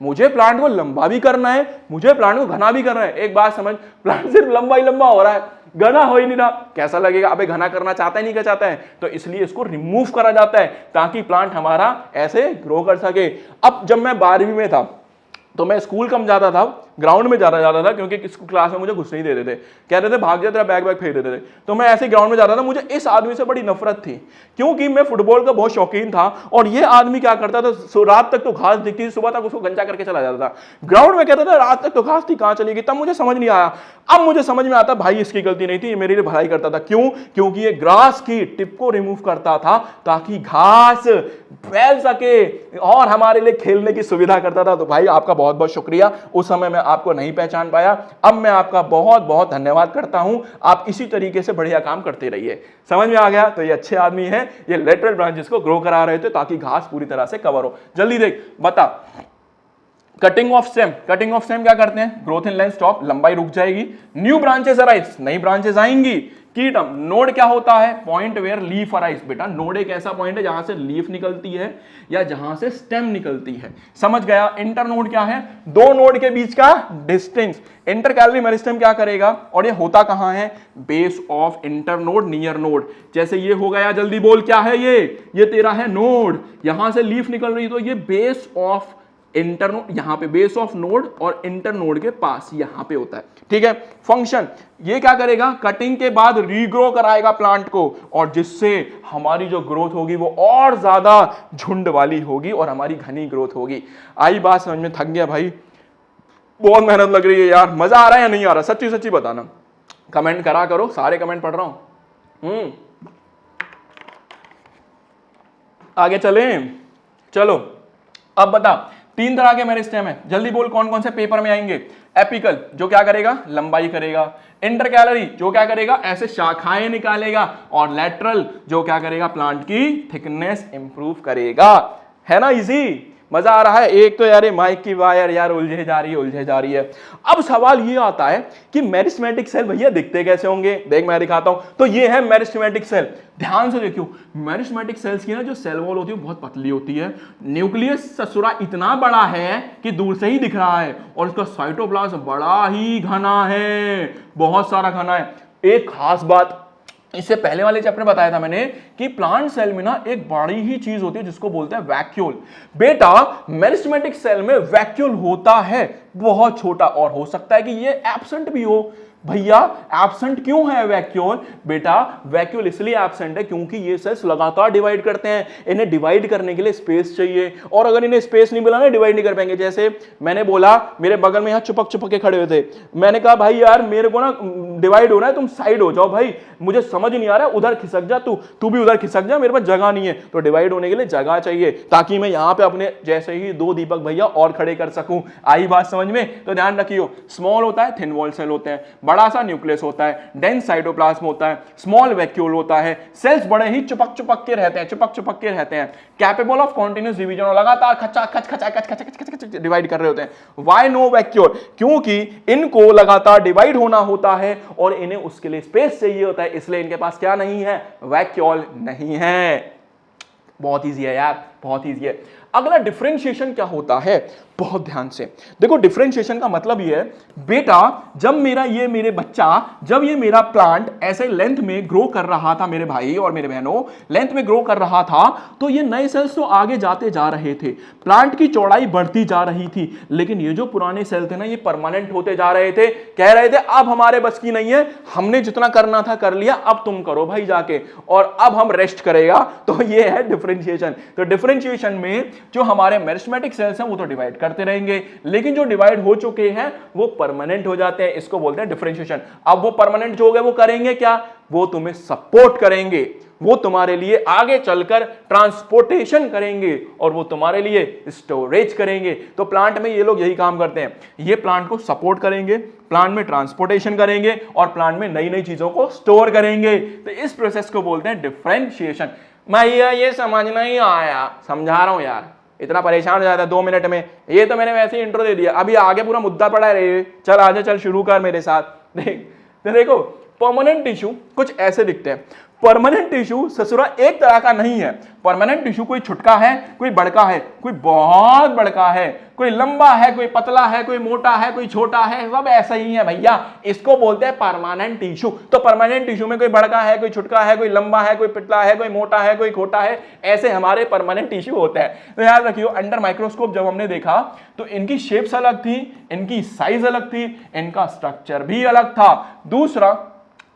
S1: मुझे प्लांट को लंबा भी करना है, मुझे प्लांट को घना भी करना है। एक बात समझ, प्लांट सिर्फ लंबा ही लंबा हो रहा है, घना हो ही नहीं रहा, कैसा लगेगा। अबे घना करना चाहता है, नहीं क्या चाहता है, तो इसलिए इसको रिमूव करा जाता है ताकि प्लांट हमारा ऐसे ग्रो कर सके। अब जब मैं 12वीं में था तो मैं स्कूल कम जाता था, ग्राउंड में ज्यादा जाता था, क्योंकि क्लास में मुझे घुसने नहीं देते थे, कहते थे भाग जा, तेरा बैग फेंक देते थे। तो मैं ऐसे ग्राउंड में जाता था। मुझे इस आदमी से बड़ी नफरत थी, क्योंकि मैं फुटबॉल का बहुत शौकीन था, और ये आदमी क्या करता था, रात तक तो घास दिखती थी, सुबह तक उसको गंजा करके चला जाता था। ग्राउंड में कहता था रात तक तो घास थी, कहां चली गई। तब मुझे समझ नहीं आया। अब मुझे समझ में आता भाई इसकी गलती नहीं थी, ये मेरे लिए भलाई करता था। क्यों, क्योंकि ये ग्रास की टिप को रिमूव करता था ताकि घास फैल सके और हमारे लिए खेलने की सुविधा करता था। तो भाई आपका बहुत बहुत शुक्रिया, उस समय मैं आपको नहीं पहचान पाया, अब मैं आपका बहुत बहुत धन्यवाद करता हूं। आप इसी तरीके से बढ़िया काम करते रहिए। समझ में आ गया, तो ये अच्छे आदमी हैं, ये लेटरल ब्रांचेस को ग्रो करा रहे थे ताकि घास पूरी तरह से कवर हो। जल्दी देख, बता, cutting of stem. Cutting of stem क्या करते हैं, ग्रोथ इन लाइन स्टॉप, लंबाई रुक जाएगी, न्यू ब्रांचेस अराइज, नई ब्रांचेस आएंगी। की टर्म, नोड क्या होता है, पॉइंट वेयर लीफ अराइज। बेटा नोड एक ऐसा पॉइंट है जहां से लीफ निकलती है या जहां से स्टेम निकलती है। समझ गया। इंटर नोड क्या है, दो नोड के बीच का डिस्टेंस। इंटर कैलोरी मेरिस्टेम क्या करेगा, और ये होता कहां है, base of inter node near node. जैसे ये हो गया, जल्दी बोल क्या है, ये तेरा है नोड, यहां से लीफ निकल रही, तो ये बेस ऑफ इंटर नोड, यहां पे बेस ऑफ नोड और इंटर नोड के पास यहां पे होता है, ठीक है। फंक्शन, ये क्या करेगा, कटिंग के बाद रीग्रो कराएगा प्लांट को, और जिससे हमारी जो ग्रोथ होगी वो और ज्यादा झुंड वाली होगी और हमारी घनी ग्रोथ होगी। आई बात समझ में, थक गया भाई, बहुत मेहनत लग रही है यार, मजा आ रहा है या नहीं आ रहा, सच्ची सच्ची बताना, कमेंट करा करो, सारे कमेंट पढ़ रहा हूं। आगे चले, चलो अब बता, 3 तरह के मेरिस्टेम है, जल्दी बोल कौन कौन से पेपर में आएंगे। एपिकल जो क्या करेगा, लंबाई करेगा। इंटर कैलोरी जो क्या करेगा, ऐसे शाखाएं निकालेगा। और लेटरल जो क्या करेगा, प्लांट की थिकनेस इंप्रूव करेगा। है ना इजी, मजा आ रहा है। एक तो यार माइक की वायर यार उलझे जा रही है। अब सवाल ये आता है कि मेरिस्टेमेटिक सेल भैया दिखते कैसे होंगे, देख मैं दिखाता हूं। तो ये है मेरिस्टेमेटिक सेल, ध्यान से देखियो। मेरिस्टेमेटिक सेल्स की ना जो सेल वॉल होती है बहुत पतली होती है, न्यूक्लियस ससुरा इतना बड़ा है कि दूर से ही दिख रहा है, और इसका साइटोप्लाज्म बड़ा ही घना है, बहुत सारा घना है। एक खास बात, इससे पहले वाले चैप्टर में बताया था मैंने कि प्लांट सेल में ना एक बड़ी ही चीज होती है जिसको बोलते हैं वैक्यूल। बेटा मेरिस्टेमेटिक सेल में वैक्यूल होता है बहुत छोटा, और हो सकता है कि ये एब्सेंट भी हो। भैया एब्सेंट क्यों है वैक्यूल? बेटा वैक्यूल इसलिए एब्सेंट है क्योंकि ये सेल्स लगातार डिवाइड करते हैं, इन्हें डिवाइड करने के लिए स्पेस चाहिए, और अगर इन्हें स्पेस नहीं मिला ना डिवाइड नहीं कर पाएंगे। जैसे मैंने बोला मेरे बगल में यहाँ चिपक चिपक के खड़े हुए थे, मैंने कहा भाई यार मेरे को ना डिवाइड होना है, तुम साइड हो जाओ भाई, मुझे समझ नहीं आ रहा है, उधर खिसक जा, तू भी उधर खिसक जा, मेरे पास जगह नहीं है। तो डिवाइड होने के लिए जगह चाहिए ताकि मैं यहाँ पे अपने जैसे ही 2 दीपक भैया और खड़े कर सकूं। आई बात समझ में? तो ध्यान रखियो, स्मॉल होता है थिन वॉल सेल होते हैं, बड़ा सा न्यूक्लियस होता है, डेंस साइटोप्लाज्म होता है, स्मॉल वैक्यूल होता है, सेल्स बड़े ही चिपक चिपक के रहते हैं, कैपेबल ऑफ कॉन्टिन्यूस डिवीजन, और लगातार खचा खच खचा खच खच खच खच डिवाइड कर रहे होते हैं। Why no vacuole? क्योंकि इनको लगातार डिवाइड होना होता है और इन्हें उसके लिए स्पेस चाहिए होता है, इसलिए इनके पास क्या नहीं है? वैक्यूल नहीं है। बहुत इजी है यार, बहुत इजी है। अगला डिफरेंशिएशन क्या होता है? बहुत ध्यान से देखो, डिफरेंशिएशन का मतलब ये है बेटा, जब ये मेरा प्लांट ऐसे लेंथ में ग्रो कर रहा था, मेरे भाई और मेरे बहनों, लेंथ में ग्रो कर रहा था, तो ये नए सेल्स तो आगे जाते जा रहे थे, प्लांट की चौड़ाई बढ़ती जा रही थी, लेकिन ये जो पुराने सेल थे ना, ये परमानेंट होते जा रहे थे, कह रहे थे अब हमारे बस की नहीं है, हमने जितना करना था कर लिया, अब तुम करो भाई जाके, और अब हम रेस्ट करेगा। तो ये है डिफरेंशिएशन। तो डिफरेंशिएशन में जो हमारे मेरिस्टेमेटिक सेल्स हैं वो तो डिवाइड करते रहेंगे, लेकिन जो डिवाइड हो चुके हैं वो परमानेंट हो जाते हैं, इसको बोलते हैं डिफरेंशिएशन। अब वो परमानेंट जो हो गए वो करेंगे क्या? वो तुम्हें सपोर्ट करेंगे, वो तुम्हारे लिए आगे चलकर ट्रांसपोर्टेशन करेंगे, और वो तुम्हारे लिए स्टोरेज करेंगे। तो प्लांट में ये लोग यही काम करते हैं, ये प्लांट को सपोर्ट करेंगे, प्लांट में ट्रांसपोर्टेशन करेंगे, और प्लांट में नई नई चीजों को स्टोर करेंगे। तो इस प्रोसेस को बोलते हैं डिफरेंशिएशन। मैं ये समझना ही आया, समझा रहा हूं यार, इतना परेशान हो जाता है 2 मिनट में, ये तो मैंने वैसे ही इंट्रो दे दिया, अभी आगे पूरा मुद्दा पड़ा है रे। चल आजा, चल शुरू कर मेरे साथ। देखो परमानेंट टिश्यू कुछ ऐसे दिखते हैं। परमानेंट टिश्यू ससुरा एक तरह का नहीं है। परमानेंट टिश्यू कोई छुटका है, कोई बड़का है, कोई बहुत बड़का है, कोई लंबा है, कोई पतला है, कोई मोटा है, कोई छोटा है, सब ऐसा ही है भैया, इसको बोलते हैं परमानेंट टिश्यू। तो परमानेंट टिश्यू में कोई बड़का है, कोई छुटका है, कोई लंबा है, कोई पतला है, कोई मोटा है, कोई खोटा है, ऐसे हमारे परमानेंट टिश्यू होते हैं। तो याद रखियो, अंडर माइक्रोस्कोप जब हमने देखा तो इनकी शेप्स अलग थी, इनकी साइज अलग थी, इनका स्ट्रक्चर भी अलग था। दूसरा,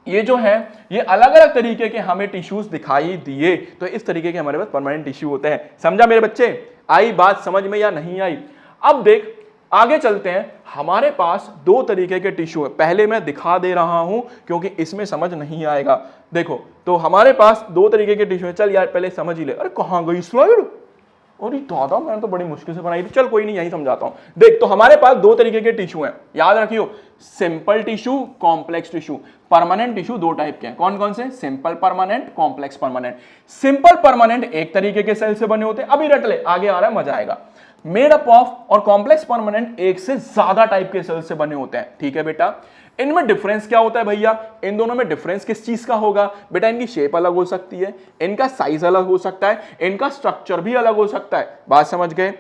S1: ये जो है ये अलग अलग तरीके के हमें टिश्यूज दिखाई दिए। तो इस तरीके के हमारे पास परमानेंट टिश्यू होते हैं। समझा मेरे बच्चे? आई बात समझ में या नहीं आई? अब देख आगे चलते हैं। हमारे पास 2 तरीके के टिश्यू है, पहले मैं दिखा दे रहा हूं क्योंकि इसमें समझ नहीं आएगा। देखो, तो हमारे पास 2 तरीके के टिश्यू है। चल यार पहले समझ ही ले। अरे कहां गई स्लाइड? अरे दादा मैंने तो बड़ी मुश्किल से बनाई थी। चल कोई नहीं, यही समझाता हूं। देख, तो हमारे पास 2 तरीके के टिश्यू हैं, याद रखियो, simple tissue, complex tissue. Permanent tissue 2 type के हैं। कौन कौन से? Simple permanent, complex permanent. Simple permanent एक तरीके के सेल से बने होते हैं, अभी रट ले, आगे आ रहा है, मजा आएगा। मेड अप ऑफ, और कॉम्प्लेक्स परमानेंट एक से ज्यादा टाइप के सेल से बने होते हैं। ठीक है बेटा, इनमें डिफरेंस क्या होता है भैया? इन दोनों में डिफरेंस किस चीज का होगा बेटा? इनकी शेप अलग हो सकती है, इनका साइज अलग हो सकता है, इनका स्ट्रक्चर भी अलग हो सकता है। बात समझ गए?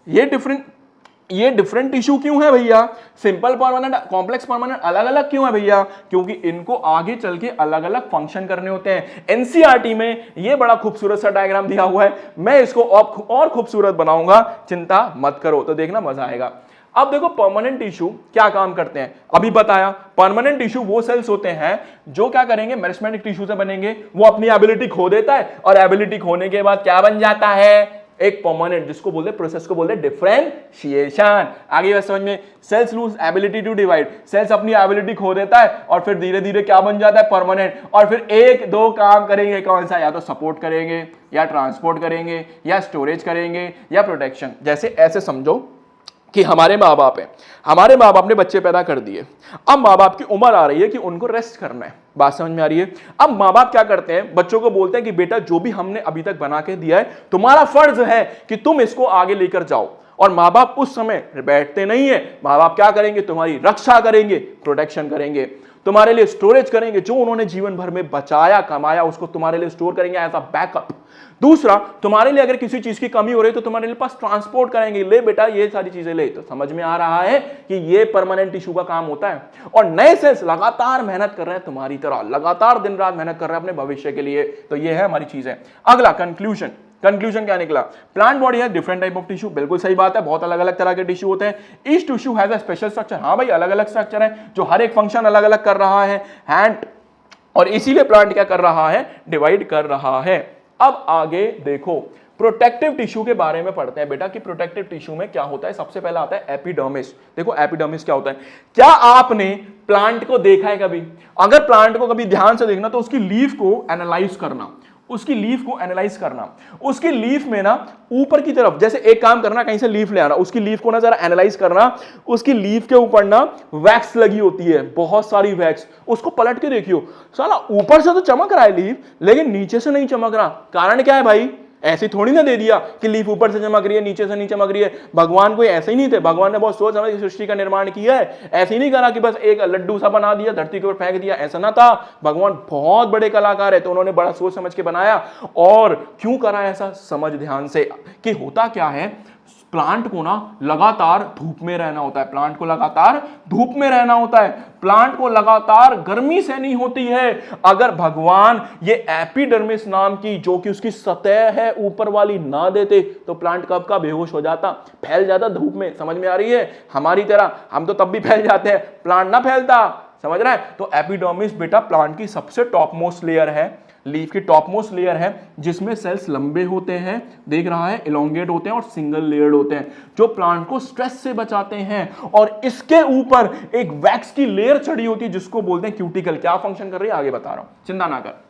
S1: ये डिफरेंट टिश्यू क्यों है भैया? सिंपल परमानेंट, कॉम्प्लेक्स परमानेंट अलग अलग क्यों है भैया? क्योंकि इनको आगे चल के अलग अलग फंक्शन करने होते हैं। एनसीईआरटी में ये बड़ा खूबसूरत सा डायग्राम दिया हुआ है, मैं इसको और खूबसूरत बनाऊंगा, चिंता मत करो, तो देखना मजा आएगा। अब देखो परमानेंट टिश्यू क्या काम करते हैं, अभी बताया। परमानेंट टिश्यू वो सेल्स होते हैं जो क्या करेंगे, मेरिस्टेमेटिक टिश्यू से बनेंगे। वो अपनी एबिलिटी खो देता है, और एबिलिटी खोने के बाद क्या बन जाता है? एक परमानेंट, जिसको बोलते हैं, प्रोसेस को बोलते हैं डिफरेंशिएशन। आगे बात समझ में? Cells lose ability to divide, cells अपनी एबिलिटी खो देता है और फिर धीरे धीरे क्या बन जाता है? परमानेंट। और फिर 1-2 काम करेंगे, कौन सा? या तो सपोर्ट करेंगे, या ट्रांसपोर्ट करेंगे, या स्टोरेज करेंगे, या प्रोटेक्शन। जैसे ऐसे समझो कि हमारे माँ बाप हैं, हमारे माँ बाप ने बच्चे पैदा कर दिए, अब माँ बाप की उम्र आ रही है कि उनको रेस्ट करना है। बात समझ में आ रही है? अब माँ बाप क्या करते हैं, बच्चों को बोलते हैं कि बेटा जो भी हमने अभी तक बना के दिया है, तुम्हारा फर्ज है कि तुम इसको आगे लेकर जाओ। और माँ बाप उस समय बैठते नहीं है, माँ बाप क्या करेंगे? तुम्हारी रक्षा करेंगे, प्रोटेक्शन करेंगे, तुम्हारे लिए स्टोरेज करेंगे, जो उन्होंने जीवन भर में बचाया कमाया उसको तुम्हारे लिए स्टोर करेंगे एज अ बैकअप। दूसरा, तुम्हारे लिए अगर किसी चीज की कमी हो रही है तो तुम्हारे लिए पास ट्रांसपोर्ट करेंगे, ले बेटा ये सारी चीजें ले। तो समझ में आ रहा है कि ये परमानेंट टिश्यू का काम होता है। और नए सेल्स लगातार मेहनत कर रहे हैं तुम्हारी तरह, लगातार दिन रात मेहनत कर रहे हैं अपने भविष्य के लिए। तो ये है हमारी चीजें। अगला कंक्लूजन, कंक्लूजन क्या निकला? प्लांट बॉडी है डिफरेंट टाइप ऑफ टिश्यू, बिल्कुल सही बात है, बहुत अलग अलग तरह के टिश्यू होते हैं। Each tissue has a special structure, हाँ भाई अलग अलग स्ट्रक्चर है जो हर एक फंक्शन अलग अलग कर रहा है हैंड, और इसीलिए प्लांट क्या कर रहा है? डिवाइड कर रहा है। अब आगे देखो प्रोटेक्टिव टिश्यू के बारे में पढ़ते हैं बेटा कि प्रोटेक्टिव टिश्यू में क्या होता है। सबसे पहला आता है एपिडर्मिस। देखो एपिडर्मिस क्या होता है? क्या आपने प्लांट को देखा है कभी? अगर प्लांट को कभी ध्यान से देखना तो उसकी लीफ को एनालाइज करना, उसकी लीफ को एनालाइज करना, उसकी लीफ में ना ऊपर की तरफ, जैसे एक काम करना कहीं से लीफ ले आना, उसकी लीफ को ना जरा एनालाइज करना, उसकी लीफ के ऊपर ना वैक्स लगी होती है, बहुत सारी वैक्स, उसको पलट के देखियो, साला ऊपर से तो चमक रहा है लीफ लेकिन नीचे से नहीं चमक रहा। कारण क्या है भाई? ऐसे थोड़ी ना दे दिया कि लीफ ऊपर से चमक रही है नीचे से नहीं चमक रही है। भगवान कोई ऐसे ही नहीं थे, भगवान ने बहुत सोच समझ के सृष्टि का निर्माण किया है। ऐसे ही नहीं करा कि बस एक लड्डू सा बना दिया धरती के ऊपर फेंक दिया, ऐसा ना था। भगवान बहुत बड़े कलाकार है तो उन्होंने बड़ा सोच समझ के बनाया। और क्यों करा ऐसा? समझ ध्यान से कि होता क्या है, प्लांट को ना लगातार धूप में रहना होता है, प्लांट को लगातार धूप में रहना होता है, प्लांट को लगातार गर्मी सहनी होती है। अगर भगवान ये एपिडर्मिस नाम की जो कि उसकी सतह है ऊपर वाली ना देते तो प्लांट कब का बेहोश हो जाता, फैल जाता धूप में। समझ में आ रही है? हमारी तरह हम तो तब भी फैल जाते हैं, प्लांट ना फैलता। समझ रहा है? तो एपिडर्मिस बेटा प्लांट की सबसे टॉप मोस्ट लेयर है, लीफ की टॉप मोस्ट लेयर है जिसमें सेल्स लंबे होते हैं, देख रहा है, इलोंगेट होते हैं और सिंगल लेयर्ड होते हैं जो प्लांट को स्ट्रेस से बचाते हैं। और इसके ऊपर एक वैक्स की लेयर चढ़ी होती है जिसको बोलते हैं क्यूटिकल। क्या फंक्शन कर रही है आगे बता रहा हूं, चिंता ना कर।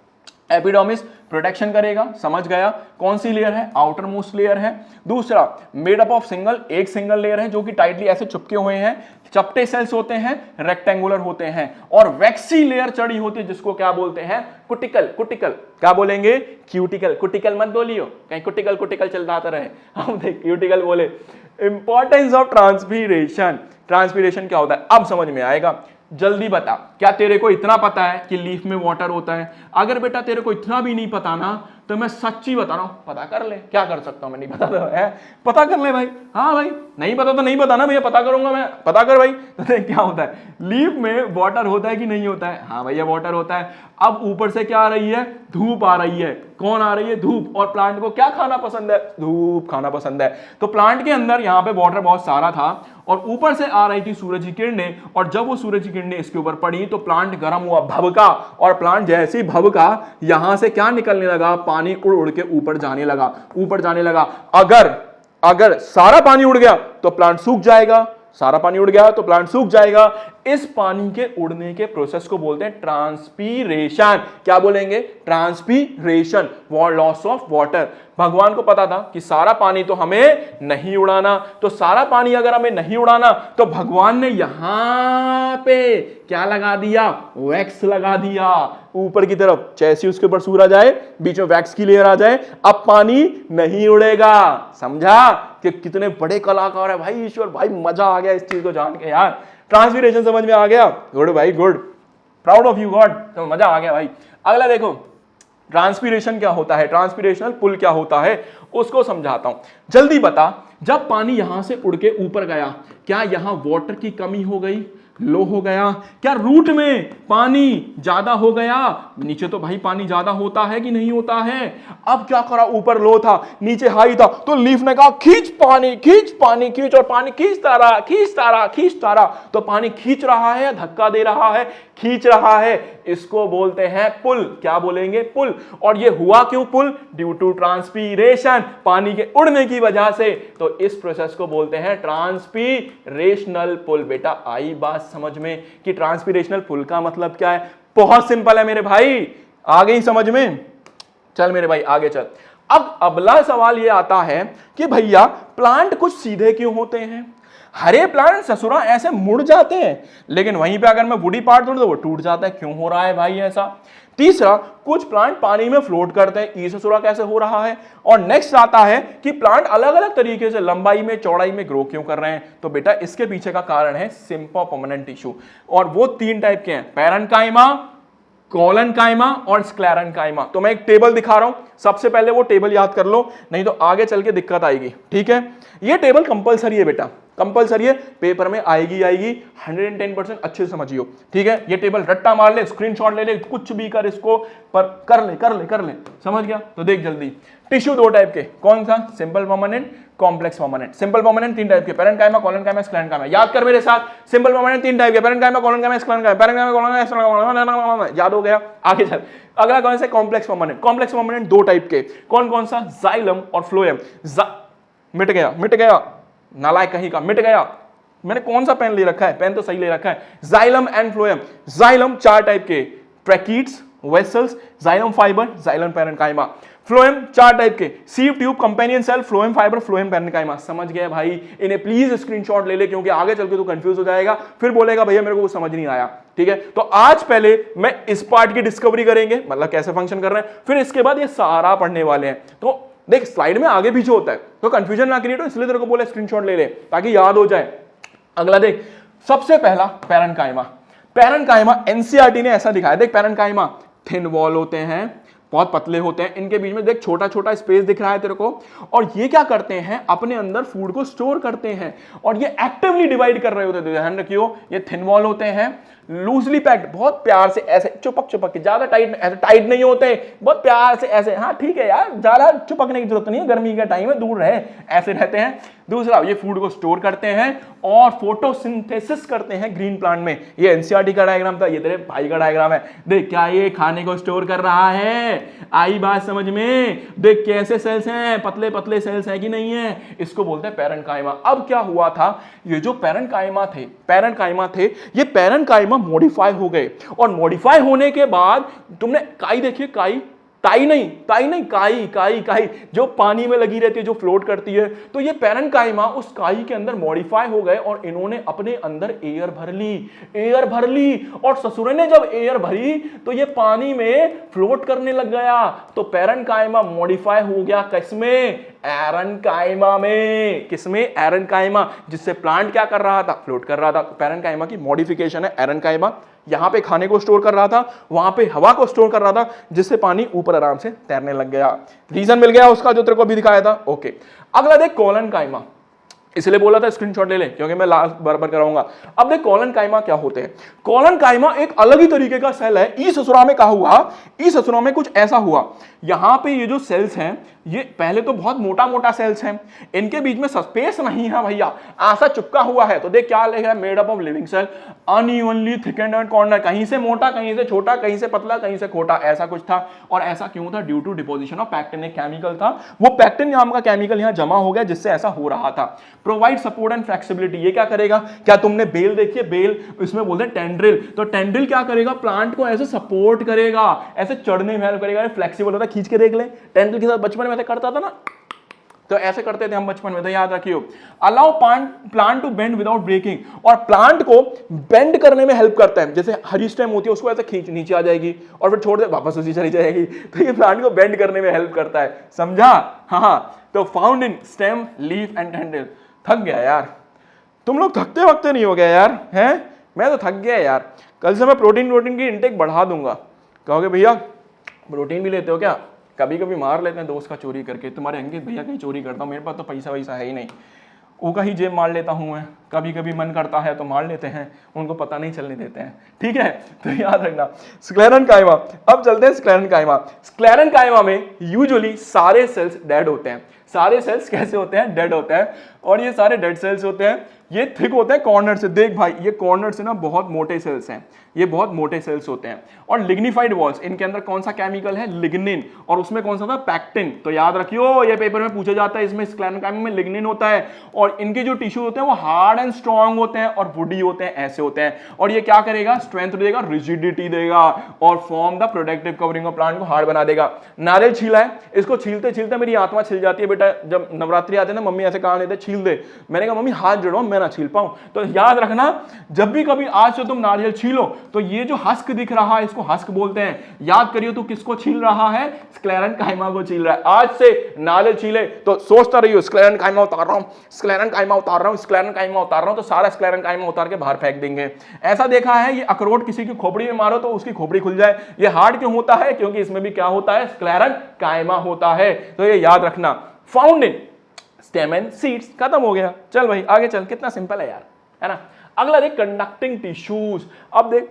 S1: एपिडर्मिस प्रोटेक्शन करेगा, समझ गया। कौन सी लेयर है? आउटर मोस्ट लेयर है। दूसरा मेड अप ऑफ सिंगल, एक सिंगल लेयर है जो कि टाइटली ऐसे चिपके हुए हैं, चपटे सेल्स होते हैं, रेक्टेंगुलर होते हैं, और वैक्सी लेयर चढ़ी होती है जिसको क्या बोलते हैं? कुटिकल। कुटिकल क्या बोलेंगे? क्यूटिकल। कुटिकल मत बोलियो कहीं कुटिकल कुटिकल चलता रहे, हम देख क्यूटिकल बोले। Importance of transpiration. ट्रांसपीरेशन क्या होता है अब समझ में आएगा। जल्दी बता, क्या तेरे को इतना पता है कि लीफ में वाटर होता है? अगर बेटा तेरे को इतना भी नहीं पता ना तो मैं सच्ची बता रहा हूं, पता कर ले। क्या कर सकता हूं मैं? नहीं पता तो है, पता कर ले भाई। हाँ भाई, नहीं पता तो नहीं पता ना भैया, पता करूंगा मैं, पता कर भाई। तो देख क्या होता है, लीफ में वाटर होता है कि नहीं होता है? हाँ भैया वाटर होता है। अब ऊपर से क्या आ रही है? धूप आ रही है। कौन आ रही है? धूप। और प्लांट को क्या खाना पसंद है? धूप खाना पसंद है। तो प्लांट के अंदर यहाँ पे वाटर बहुत सारा था और ऊपर से आ रही थी सूरज की किरणें, और जब वो सूरज की किरणें इसके ऊपर पड़ी तो प्लांट गर्म हुआ, भभका, और प्लांट जैसे ही भभका यहां से क्या निकलने लगा? पानी उड़ उड़ के ऊपर जाने लगा, ऊपर जाने लगा। अगर सारा पानी उड़ गया तो प्लांट सूख जाएगा, सारा पानी उड़ गया तो प्लांट सूख जाएगा। इस पानी के उड़ने के प्रोसेस को बोलते हैं ट्रांसपीरेशन। क्या बोलेंगे? Transpiration, loss of water. भगवान को पता था कि सारा पानी तो हमें नहीं उड़ाना, तो सारा पानी अगर हमें नहीं उड़ाना तो भगवान ने यहां पे क्या लगा दिया? वैक्स लगा दिया ऊपर की तरफ। जैसे उसके ऊपर सूरज आए बीच में वैक्स की लेयर आ जाए, अब पानी नहीं उड़ेगा। समझा कि कितने बड़े कलाकार है भाई ईश्वर भाई, मजा आ गया इस चीज को जान के यार। ट्रांसपीरेशन समझ में आ गया? गुड भाई good, proud of you God, तो मजा आ गया भाई। अगला देखो ट्रांसपीरेशन क्या होता है, ट्रांसपीरेशनल पुल क्या होता है उसको समझाता हूं। जल्दी बता, जब पानी यहां से उड़ के ऊपर गया क्या यहां वाटर की कमी हो गई? लो हो गया। क्या रूट में पानी ज्यादा हो गया? नीचे तो भाई पानी ज्यादा होता है कि नहीं होता है? अब क्या करा, ऊपर लो था नीचे हाई था, तो लीफ ने कहा खींच पानी खींच पानी खींच, और पानी खींचता रहा खींचता रहा खींचता रहा। तो पानी खींच रहा है, धक्का दे रहा है, खींच रहा है, इसको बोलते हैं पुल। क्या बोलेंगे? पुल। और ये हुआ क्यों पुल? ड्यू टू ट्रांसपीरेशन, पानी के उड़ने की वजह से। तो इस प्रोसेस को बोलते हैं ट्रांसपीरेशनल पुल। बेटा आई बात समझ में कि ट्रांसपीरेशनल पुल का मतलब क्या है? बहुत सिंपल है मेरे भाई, आ गई समझ में? चल मेरे भाई आगे चल। अब अगला सवाल ये आता है कि भैया प्लांट कुछ सीधे क्यों होते हैं? हरे प्लांट ससुरा ऐसे मुड़ जाते हैं, लेकिन वहीं पे अगर मैं वुडी पार्ट तोड़ दूं वो टूट जाता है। क्यों हो रहा है भाई ऐसा? तीसरा, कुछ प्लांट पानी में फ्लोट करते हैं, ई ससुरा कैसे हो रहा है? और नेक्स्ट आता है कि प्लांट अलग अलग तरीके से लंबाई में चौड़ाई में ग्रो क्यों कर रहे हैं? तो बेटा इसके पीछे का कारण है सिम्पोपर्मनेंट टिश्यू, और वो तीन टाइप के हैं, पैरेन्काइमा, कोलेनकाइमा और स्क्लेरेन्काइमा। तो मैं एक टेबल दिखा रहा हूं, सबसे पहले वो टेबल याद कर लो, नहीं तो आगे चल के दिक्कत आएगी। ठीक है, ये टेबल कंपलसरी है बेटा, कंपलसरी है, पेपर में आएगी आएगी, 110% अच्छे से समझियो, ठीक है। ये टेबल रट्टा मार ले, स्क्रीनशॉट ले ले, कुछ भी कर इसको, पर कर ले, समझ गया। तो देख जल्दी, टिश्यू दो टाइप के, कौन सा, simple permanent, complex permanent. Simple permanent तीन टाइप के, पैरेन्काइमा, कोलोनकाइमा, स्क्लेरेन्काइमा। याद कर मेरे साथ, सिंपल परमानेंट तीन टाइप के, पैरेन्काइमा, कोलोनकाइमा, स्क्लेरेन्काइमा, पैरेन्काइमा, कोलोनकाइमा, याद हो गया। आगे चल, अगला कौन सा, कॉम्प्लेक्स परमानेंट। कॉम्प्लेक्स परमानेंट दो टाइप के, कौन कौन सा, जाइलम और फ्लोएम। मिट गया, नालायक कहीं का, मिट गया। मैंने कौन सा पेन ले रखा है, पेन तो सही ले रखा है। Xylem and phloem. जाइलम चार टाइप के, tracheids, vessels, xylem fibre, xylem parenchyma. Phloem चार टाइप के, sieve tube, companion cell, phloem fibre, phloem parenchyma. समझ गए भाई, इन्हें प्लीज स्क्रीनशॉट ले ले, क्योंकि आगे चल के तो कंफ्यूज हो जाएगा, फिर बोलेगा भैया मेरे को कुछ समझ नहीं आया, ठीक है। तो आज पहले मैं इस पार्ट की डिस्कवरी करेंगे, मतलब कैसे फंक्शन कर रहे हैं, फिर इसके बाद ये सारा पढ़ने वाले हैं। तो देख स्लाइड में आगे पीछे होता है, तो कंफ्यूजन ना क्रिएट हो, इसलिए तेरे को बोले स्क्रीनशॉट ले ले ताकि याद हो जाए। अगला देख, सबसे पहला पैरेन्काइमा। पैरेन्काइमा एनसीईआरटी ने ऐसा दिखाया, देख पैरेन्काइमा थिन वॉल होते हैं, बहुत पतले होते हैं, इनके बीच में देख छोटा छोटा स्पेस दिख रहा है तेरे को, और ये क्या करते हैं, अपने अंदर फूड को स्टोर करते हैं, और ये एक्टिवली डिवाइड कर रहे होते हैं। ध्यान रखियो, ये थिन वॉल होते हैं, लूजली पैक्ड, बहुत प्यार से ऐसे चुपक के, ज्यादा टाइट, ऐसे टाइट नहीं होते, बहुत प्यार से ऐसे, हाँ ठीक है यार, ज्यादा चिपकने की जरूरत नहीं है, गर्मी का टाइम है, दूर रहे, ऐसे रहते हैं। दूसरा, ये फूड को स्टोर करते हैं और फोटोसिंथेसिस करते हैं ग्रीन प्लांट में। ये एनसीईआरटी का डायग्राम था, ये तेरे भाई का डायग्राम है। देख क्या ये खाने को स्टोर कर रहा है, आई बात समझ में। देख कैसे सेल्स हैं, पतले पतले सेल्स हैं कि नहीं है, इसको बोलते हैं पैरेन्काइमा। अब क्या हुआ था, ये जो पैरेन्काइमा थे, ये पैरेन्काइमा मॉडिफाई हो गए, और मॉडिफाई होने के बाद तुमने काई देखी, ताई नहीं, काई जो पानी में लगी रहती है, जो फ्लोट करती है। तो ये पैरेन्काइमा उस काई के अंदर मॉडिफाई हो गए, और इन्होंने अपने अंदर एयर भर ली, और ससुर ने जब एयर भरी तो ये पानी में फ्लोट करने लग गया। तो पैरेन्काइमा मॉडिफाई हो गया किसमें, एरेन्काइमा में। किसमें, एरेन्काइमा, जिससे प्लांट क्या कर रहा था, फ्लोट कर रहा था। पैरेन्काइमा की मॉडिफिकेशन है एरेन्काइमा। यहां पे खाने को स्टोर कर रहा था, वहां पे हवा को स्टोर कर रहा था, जिससे पानी ऊपर आराम से तैरने लग गया। रीजन मिल गया उसका जो तेरे को भी दिखाया था, ओके। अगला देख कोलोनकाइमा, इसलिए बोला था स्क्रीनशॉट ले ले, क्योंकि मैं लास्ट बार कराऊंगा। अब देख कोलोनकाइमा क्या होते हैं। कोलोनकाइमा एक अलग ही तरीके का सेल है। ई ससुरा में क्या हुआ, ई ससुरा में कुछ ऐसा हुआ, यहां पे ये जो सेल्स हैं, ये पहले तो बहुत मोटा मोटा सेल्स हैं, इनके बीच में स्पेस नहीं है भैया, ऐसा चिपका हुआ है। तो देख क्या लिखा है, made up of living cell, unevenly thickened at corner, कहीं से मोटा, कहीं से छोटा, कहीं से पतला, कहीं से खोटा, ऐसा कुछ था। और ऐसा क्यों था, due to deposition of pectin, एक केमिकल था, वो पैक्टिन नाम का केमिकल यहां जमा हो गया, जिससे ऐसा हो रहा था। प्रोवाइड सपोर्ट एंड फ्लेक्सिबिलिटी, ये क्या करेगा, क्या तुमने बेल देखी है, बेल, इसमें बोलते हैं टेंड्रिल। तो टेंड्रिल क्या करेगा, प्लांट को ऐसे सपोर्ट करेगा, ऐसे चढ़ने में हेल्प करेगा, फ्लेक्सिबल होता है। खींच के देख ले, टेंड्रिल के साथ बचपन में ऐसे करता था ना, तो ऐसे करते थे हम बचपन में, तो याद रखियो। Allow plant to bend without breaking, और प्लांट को बेंड करने में हेल्प करता है। जैसे हरी स्टेम होती है, उसको ऐसे खींच, नीचे आ जाएगी और फिर छोड़ दे, वापस उसी चली जाएगी। तो ये प्लांट को बेंड करने में हेल्प करता है, समझा। हाँ, तो found in stem, leaf and tendril. थक गया यार, तुम लोग थकते वक्ते नहीं हो गया यार, हैं? मैं तो थक गया यार। कल से मैं प्रोटीन की इंटेक बढ़ा दूंगा। कहोगे भैया प्रोटीन भी लेते हो क्या? कभी कभी मार लेते हैं दोस्त का चोरी करके, तुम्हारे अंकित भैया का ही चोरी करता हूँ, मेरे पास तो पैसा वैसा है ही नहीं, वो का ही जेब मार लेता हूँ मैं। कभी कभी मन करता है तो मार लेते हैं, उनको पता नहीं चलने देते हैं, ठीक है। तो याद रखना स्क्लेरेन्काइमा। अब चलते हैं स्क्लेरेन्काइमा। स्क्लेरेन्काइमा में यूजुअली सारे सेल्स डेड होते हैं। सारे सेल्स कैसे होते हैं, डेड होते हैं, और ये सारे डेड सेल्स होते हैं। ये थिक होते हैं कॉर्नर से, देख भाई ये कॉर्नर से ना बहुत मोटे सेल्स हैं, ये बहुत मोटे सेल्स होते हैं। और लिग्निफाइड वॉल्स, इनके अंदर कौन सा केमिकल है, लिग्निन, और उसमें कौन सा था, पैक्टिन। तो याद रखियो, ये पेपर में पूछा जाता है, इसमें स्क्लेरेन्काइमा में लिग्निन होता है, और इनके जो टिश्यू होते हैं वो हार्ड एंड स्ट्रॉन्ग होते हैं और वुडी होते हैं, ऐसे होते हैं। और ये क्या करेगा, स्ट्रेंथ देगा, रिजिडिटी देगा, और form the protective covering of plant को हार्ड बना देगा। नारियल छीला है, इसको छीलते छीलते मेरी आत्मा छिल जाती है बेटा। जब नवरात्रि आते हैं ना, मम्मी ऐसे कहा लेते छील दे, मैंने कहा मम्मी हाथ जोड़ो, मैं ना छील पाऊं। तो याद रखना, जब भी कभी आज से तुम नारियल छीलो तो ये जो हस्क दिख रहा है, इसको हस्क बोलते हैं। याद करियो तू किसको छील रहा है, स्क्लेरेन्काइमा को छील रहा है। आज से नारियल छीले तो सोचता रहियो स्क्लेरेन्काइमा उतार रहा हूं, स्क्लेरेन्काइमा उतार रहा हूं, स्क्लेरेन्काइमा उतार रहा हूं, तो सारा स्क्लेरेन्काइमा उतार के बाहर फेंक देंगे। ऐसा देखा है, ये अखरोट किसी की खोपड़ी में मारो तो उसकी खोपड़ी खुल जाए। ये हार्ड क्यों होता है, क्योंकि इसमें भी क्या होता है, स्क्लेरेन्काइमा होता है। तो ये याद रखना। Found in stem and seeds, खत्म हो गया। चल भाई आगे चल, कितना सिंपल है यार, है ना। अगला देख कंडक्टिंग टिश्यूज। अब देख,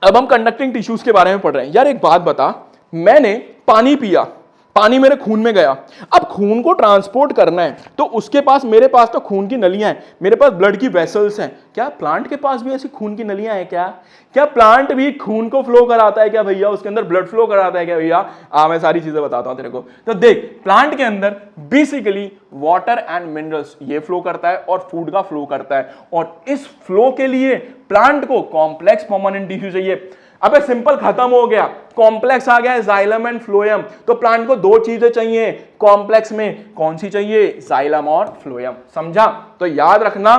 S1: अब हम कंडक्टिंग टिश्यूज के बारे में पढ़ रहे हैं। यार एक बात बता, मैंने पानी पिया, पानी मेरे खून में गया, अब खून को ट्रांसपोर्ट करना है तो उसके पास, मेरे पास तो खून की नलियां हैं, मेरे पास ब्लड की वेसल्स हैं। क्या प्लांट के पास भी ऐसी खून की नलियां हैं क्या? क्या प्लांट भी खून को फ्लो कराता है क्या भैया? उसके अंदर ब्लड फ्लो कराता है क्या भैया? मैं सारी चीजें बताता हूं तेरे को। तो देख, प्लांट के अंदर बेसिकली वाटर एंड मिनरल्स ये फ्लो करता है और फूड का फ्लो करता है, और इस फ्लो के लिए प्लांट को कॉम्प्लेक्स परमानेंट टिश्यू चाहिए। अबे सिंपल खत्म हो गया, कॉम्प्लेक्स आ गया है जाइलम एंड फ्लोएम। तो प्लांट को दो चीजें चाहिए कॉम्प्लेक्स में, कौन सी चाहिए? जाइलम और फ्लोएम, समझा? तो याद रखना,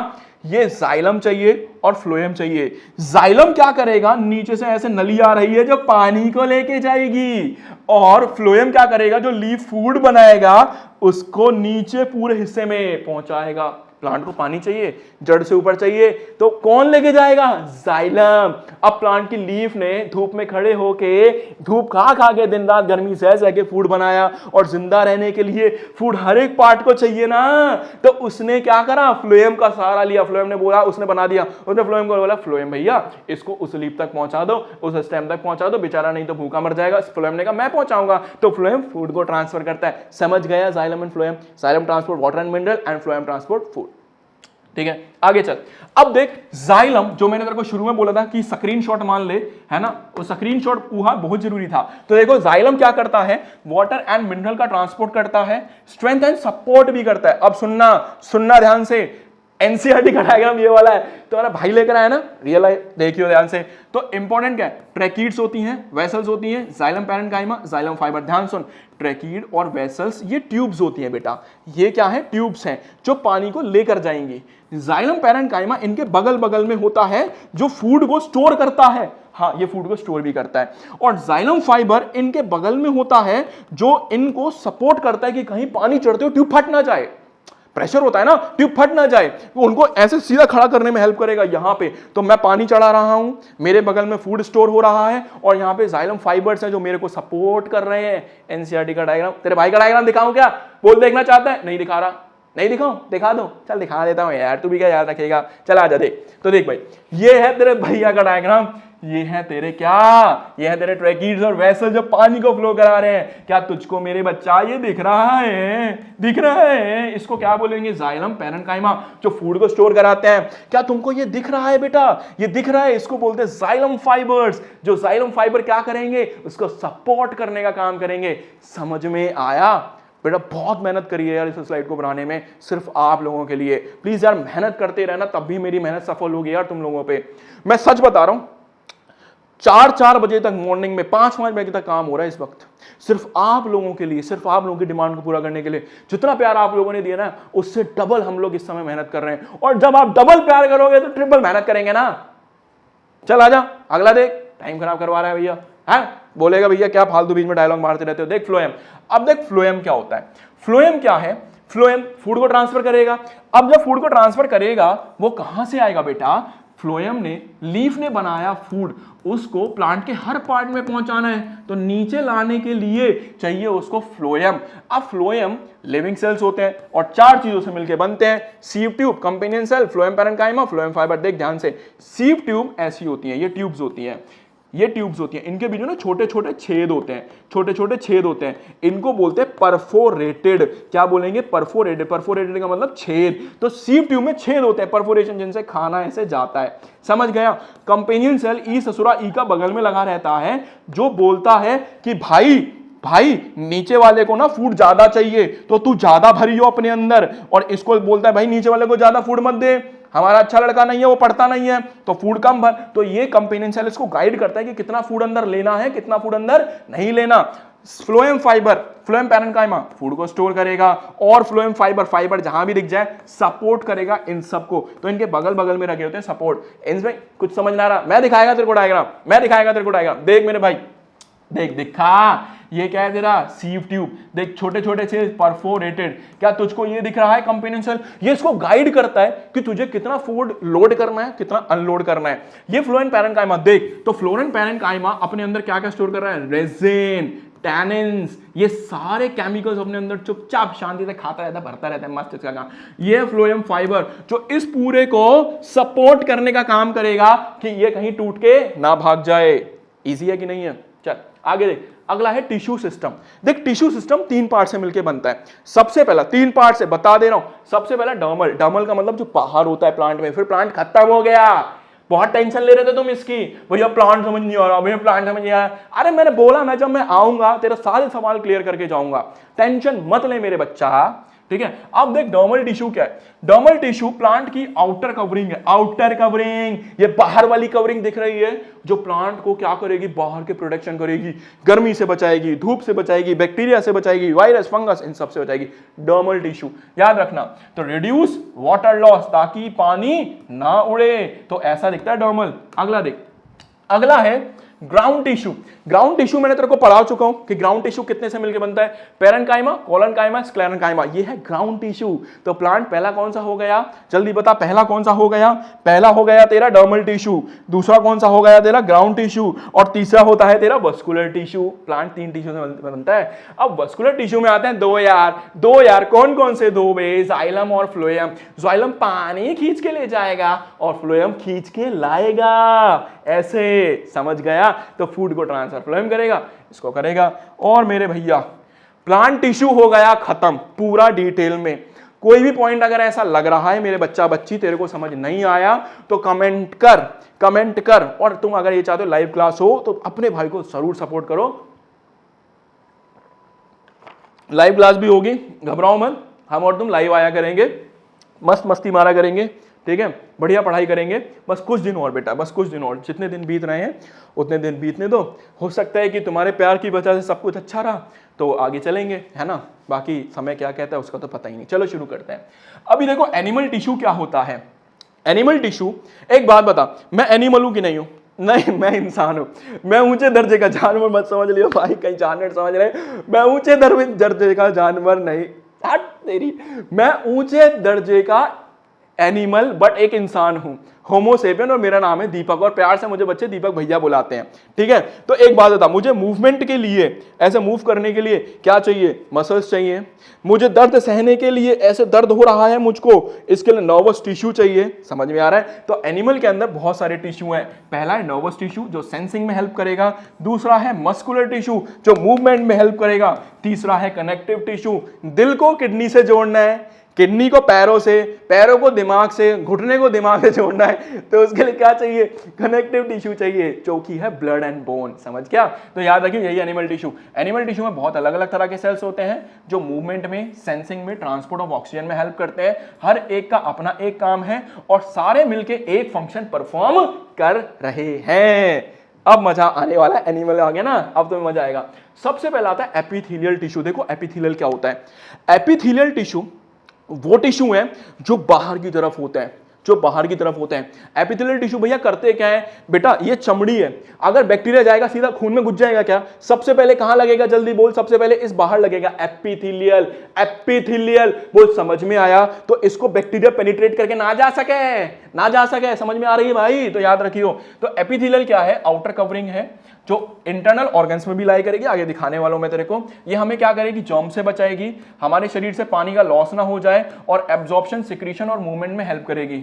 S1: ये जाइलम चाहिए और फ्लोएम चाहिए। जाइलम क्या करेगा? नीचे से ऐसे नली आ रही है जो पानी को लेके जाएगी, और फ्लोएम क्या करेगा? जो लीफ फूड बनाएगा उसको नीचे पूरे हिस्से में पहुंचाएगा। प्लांट को पानी चाहिए, जड़ से ऊपर चाहिए, तो कौन लेके जाएगा? जाइलम। अब प्लांट की लीफ ने धूप में खड़े होके, धूप खा खा के दिन रात गर्मी सह सह के फूड बनाया, और जिंदा रहने के लिए फूड हर एक पार्ट को चाहिए ना, तो उसने क्या करा? फ्लोएम का सहारा लिया। फ्लोएम ने बोला, उसने बना दिया, उसने फ्लोएम को बोला, फ्लोएम भैया इसको उस लीफ तक पहुंचा दो, उस स्टेम तक पहुंचा दो, बेचारा नहीं तो भूखा मर जाएगा। फ्लोएम ने कहा मैं पहुंचाऊंगा, तो फ्लोएम फूड को ट्रांसफर करता है। समझ गया? Xylem and phloem, xylem transport water and mineral and phloem transport food. ठीक है, आगे चल। अब देख, जाइलम जो मैंने तेरे को शुरू में बोला था कि स्क्रीनशॉट मान ले, है ना, वो स्क्रीनशॉट पूहा बहुत जरूरी था। तो देखो, जाइलम क्या करता है? वाटर एंड मिनरल का ट्रांसपोर्ट करता है, स्ट्रेंथ एंड सपोर्ट भी करता है। अब सुनना ध्यान से, एनसीईआरटी का डायग्राम ये वाला है, तो मेरा भाई लेकर आया ना, रियल लाइफ, देखियो ध्यान से। तो इंपॉर्टेंट क्या है? ट्रैकीड्स होती हैं, वेसल्स होती हैं, जाइलम पैरेन्काइमा, जाइलम फाइबर। ध्यान सुन, ट्रैकीड और वेसल्स ये ट्यूब्स होती हैं बेटा। ये क्या है? ट्यूब्स हैं जो पानी को लेकर जाएंगी। जाइलम पैरेन्काइमा इनके बगल बगल में होता है जो फूड को स्टोर करता है। हाँ, ये फूड को स्टोर भी करता है। और जाइलम फाइबर इनके बगल में होता है जो इनको सपोर्ट करता है कि कहीं पानी चढ़ते हो ट्यूब फट ना जाए, प्रेशर होता है ना, ट्यूब फट ना जाए, उनको ऐसे सीधा खड़ा करने में हेल्प करेगा। यहां पे तो मैं पानी चढ़ा रहा हूं, मेरे बगल में फूड स्टोर हो रहा है, और यहां पे जाइलम फाइबर्स हैं जो मेरे को सपोर्ट कर रहे हैं। एनसीईआरटी का डायग्राम, तेरे भाई का डायग्राम दिखाऊं क्या? बोल, देखना चाहता है? नहीं दिखा रहा, नहीं दिखाऊं? दिखा दो, चल दिखा देता हूं यार, तू भी क्या याद रखेगा। चल आजा देख। तो देख भाई, ये है तेरे भैया का डायग्राम, ये है तेरे क्या? ये है तेरे ट्रैकीड्स और वेसल जो पानी को फ्लो करा रहे हैं। क्या तुझको मेरे बच्चा ये दिख रहा है? दिख रहा है? इसको क्या बोलेंगे? जाइलम पैरेन्काइमा, जो फूड को स्टोर कराते हैं। क्या तुमको ये दिख रहा है बेटा? ये दिख रहा है, इसको बोलते हैं जाइलम फाइबर्स। जो जाइलम फाइबर क्या करेंगे? उसको सपोर्ट करने का काम करेंगे। समझ में आया? बेटा बहुत मेहनत करी है यार इस स्लाइड को बनाने में, सिर्फ आप लोगों के लिए। प्लीज यार मेहनत करते रहना, तब भी मेरी मेहनत सफल होगी यार तुम लोगों पे। मैं सच बता रहा हूं, 4 बजे तक मॉर्निंग में, 5 बजे तक काम हो रहा है इस वक्त, सिर्फ आप लोगों के लिए, सिर्फ आप लोगों की डिमांड को पूरा करने के लिए। जितना प्यार आप लोगों ने दिया ना, उससे डबल हम लोग इस समय मेहनत कर रहे हैं, और जब आप डबल प्यार करोगे तो ट्रिपल मेहनत करेंगे ना। चल आजा, अगला देख। टाइम खराब करवा रहा है भैया, है बोलेगा भैया क्या फालतू बीच में डायलॉग मारते रहते हो। देख फ्लोएम, अब देख फ्लोएम क्या होता है। फ्लोएम क्या है? फ्लोएम फूड को ट्रांसफर करेगा। अब जब फूड को ट्रांसफर करेगा, वो कहां से आएगा बेटा? फ्लोएम ने, लीफ ने बनाया फूड, उसको प्लांट के हर पार्ट में पहुंचाना है, तो नीचे लाने के लिए चाहिए उसको फ्लोएम। अब फ्लोएम लिविंग सेल्स होते हैं और 4 चीजों से मिलकर बनते हैं। Sieve tube, companion cell, phloem parenchyma, phloem fibre. देख ध्यान से, सीव ट्यूब ऐसी होती है, ये ट्यूब्स होती हैं, ये ट्यूब्स होती हैं, इनके बीच में ना छोटे छोटे छेद होते हैं, छोटे छोटे छेद होते हैं, इनको बोलते हैं परफोरेटेड। क्या बोलेंगे? परफोरेटेड। परफोरेटेड का मतलब छेद। तो सीव ट्यूब में छेद होते हैं, परफोरेशन, जिनसे खाना ऐसे जाता है। समझ गया? कंपेनियन सेल ई ससुरा ई का बगल में लगा रहता है, जो बोलता है कि भाई नीचे वाले को ना फूड ज्यादा चाहिए, तो तू ज्यादा भरियो अपने अंदर, और इसको बोलता है भाई नीचे वाले को ज्यादा फूड मत दे, हमारा अच्छा लड़का नहीं है, वो पढ़ता नहीं है, तो फूड कम भर। तो ये कंपेनियन सेल इसको गाइड करता है कि कितना फूड अंदर लेना है, कितना फूड अंदर नहीं लेना। Phloem fibre, phloem parenchyma food को स्टोर करेगा, और फ्लोएम फाइबर जहां भी दिख जाए सपोर्ट करेगा इन सबको। तो इनके बगल बगल में रखे होते हैं सपोर्ट। इनमें कुछ समझ ना रहा? मैं दिखाएगा तेरे को डायग्राम, देख मेरे भाई, देख दिखा, ये क्या है तेरा? Sieve tube. देख छोटे छोटे से परफोरेटेड। क्या तुझको ये दिख रहा है? Companion cell. ये इसको गाइड करता है कि तुझे कितना फूड लोड करना है, कितना अनलोड करना है। ये फ्लोएम पैरेन्काइमा। देख, तो फ्लोएम पैरेन्काइमा अपने अंदर क्या क्या स्टोर कर रहा है? रेजिन, टैनिन्स, ये सारे केमिकल्स अपने अंदर चुपचाप शांति से खाता रहता है, भरता रहता है, मस्त इसका काम। ये फ्लोएम फाइबर जो इस पूरे को सपोर्ट करने का काम करेगा कि ये कहीं टूट के ना भाग जाए। इजी है कि नहीं है? चल आगे देख, अगला है टिश्यू सिस्टम। देख टिश्यू सिस्टम 3 पार्ट से मिलकर बनता है। सबसे पहला 3 पार्ट से बता दे रहा हूं, सबसे पहला डर्मल। डर्मल का मतलब जो बाहर होता है प्लांट में, फिर प्लांट खत्म हो गया, बहुत टेंशन ले रहे थे तुम इसकी, भैया प्लांट समझ नहीं आ रहा, भैया प्लांट समझ नहीं आ रहा। अरे मैंने बोला ना, जब मैं आऊंगा तेरा सारे सवाल क्लियर करके जाऊंगा, टेंशन मत ले मेरे बच्चा, ठीक है। अब देख डर्मल टिश्यू क्या है। डर्मल टिश्यू प्लांट की आउटर कवरिंग है, आउटर कवरिंग, ये बाहर वाली कवरिंग दिख रही है जो प्लांट को क्या करेगी, बाहर के प्रोटेक्शन करेगी, गर्मी से बचाएगी, धूप से बचाएगी, बैक्टीरिया से बचाएगी, वायरस, फंगस, इन सब से बचाएगी। डर्मल टिश्यू याद रखना। तो रिड्यूस वाटर लॉस, ताकि पानी ना उड़े, तो ऐसा दिखता है डर्मल। अगला देख, अगला है ग्राउंड टिश्यू। ग्राउंड टिश्यू मैंने तेरे को पढ़ा चुका हूं कि ग्राउंड टिश्यू कितने से मिलकर बनता है, पेरेन्काइमा, कोलेन्काइमा, स्क्लेरेन्काइमा, ये है ग्राउंड टिश्यू। तो प्लांट पहला कौन सा हो गया, जल्दी बता, पहला कौन सा हो गया? पहला हो गया तेरा डर्मल टिश्यू, दूसरा कौन सा हो गया तेरा ग्राउंड टिश्यू, और तीसरा होता है तेरा वस्कुलर टिश्यू। प्लांट 3 टिश्यू से बनता है। अब वस्कुलर टिश्यू में आते हैं दो यार, कौन कौन से दो बे, जाइलम और फ्लोएम। जाइलम पानी खींच के ले जाएगा और फ्लोएम खींच के लाएगा, ऐसे समझ गया। तो फूड को ट्रांसफर फ्लोएम करेगा, इसको करेगा। और मेरे भैया प्लांट टिश्यू हो गया खत्म पूरा डिटेल में। कोई भी पॉइंट अगर ऐसा लग रहा है मेरे बच्चा बच्ची तेरे को समझ नहीं आया तो कमेंट कर। और तुम अगर ये चाहते हो लाइव क्लास हो तो अपने भाई को जरूर सपोर्ट करो, लाइव क्लास भी होगी, घबराओ मत, हम और तुम लाइव आया करेंगे, मस्त मस्ती मारा करेंगे, ठीक है, बढ़िया पढ़ाई करेंगे। बस कुछ दिन और बेटा, बस कुछ दिन और, जितने दिन बीत रहे हैं उतने दिन बीतने दो। हो सकता है कि तुम्हारे प्यार की वजह से सब कुछ अच्छा रहा तो आगे चलेंगे, है ना। बाकी समय क्या कहता है उसका तो पता ही नहीं। चलो शुरू करते हैं। अभी देखो एनिमल टिश्यू क्या होता है। एनिमल टिश्यू, एक बात बता, मैं एनिमल हूं कि नहीं हूं? नहीं, मैं इंसान हूं। मैं ऊंचे दर्जे का जानवर मत समझ लियो भाई, कहीं जानवर समझ रहे, मैं ऊंचे दर्जे का जानवर नहीं, हट तेरी, मैं ऊंचे दर्जे का एनिमल बट एक इंसान हूं, होमोसेपियन, और मेरा नाम है दीपक, और प्यार से मुझे बच्चे दीपक भैया बुलाते हैं, ठीक है। तो एक बात बता, मुझे मूवमेंट के लिए, ऐसे मूव करने के लिए क्या चाहिए? मसल्स चाहिए। मुझे दर्द सहने के लिए, ऐसे दर्द हो रहा है मुझको, इसके लिए नर्वस टिश्यू चाहिए। समझ में आ रहा है? तो एनिमल के अंदर बहुत सारे टिश्यू हैं। पहला है नर्वस टिश्यू जो सेंसिंग में हेल्प करेगा, दूसरा है मस्कुलर टिश्यू जो मूवमेंट में हेल्प करेगा, तीसरा है कनेक्टिव टिश्यू, दिल को किडनी से जोड़ना है, किडनी को पैरों से, पैरों को दिमाग से, घुटने को दिमाग से जोड़ना है, तो उसके लिए क्या चाहिए? कनेक्टिव टिश्यू चाहिए, जो कि है ब्लड एंड बोन। समझ क्या? तो याद रखिए यही एनिमल टिश्यू। एनिमल टिश्यू में बहुत अलग अलग तरह के सेल्स होते हैं जो मूवमेंट में, सेंसिंग में, ट्रांसपोर्ट ऑफ ऑक्सीजन में हेल्प करते हैं। हर एक का अपना एक काम है और सारे मिलके एक फंक्शन परफॉर्म कर रहे हैं। अब मजा आने वाला है, एनिमल आ गया ना, अब तो मजा आएगा। सबसे पहला आता है एपिथेलियल टिश्यू। देखो एपिथेलियल क्या होता है। एपिथेलियल टिश्यू वो टिश्यू है जो बाहर की तरफ होता है, जो बाहर की तरफ होते हैं। एपिथेलियल टिश्यू भैया करते क्या है बेटा? ये चमड़ी है, अगर बैक्टीरिया जाएगा सीधा खून में घुस जाएगा क्या? सबसे पहले कहां लगेगा? जल्दी बोल, सबसे पहले इस बाहर लगेगा, एपिथेलियल। एपिथेलियल बोल, समझ में आया? तो इसको बैक्टीरिया पेनिट्रेट करके ना जा सके। समझ में आ रही है भाई? तो याद रखियो। तो एपिथेलियल क्या है? आउटर कवरिंग है जो इंटरनल ऑर्गन्स में भी लाई करेगी, आगे दिखाने वालों में तेरे को। ये हमें क्या करेगी? जर्म से बचाएगी, हमारे शरीर से पानी का लॉस ना हो जाए, और एब्जॉर्प्शन, सिक्रीशन और मूवमेंट में हेल्प करेगी।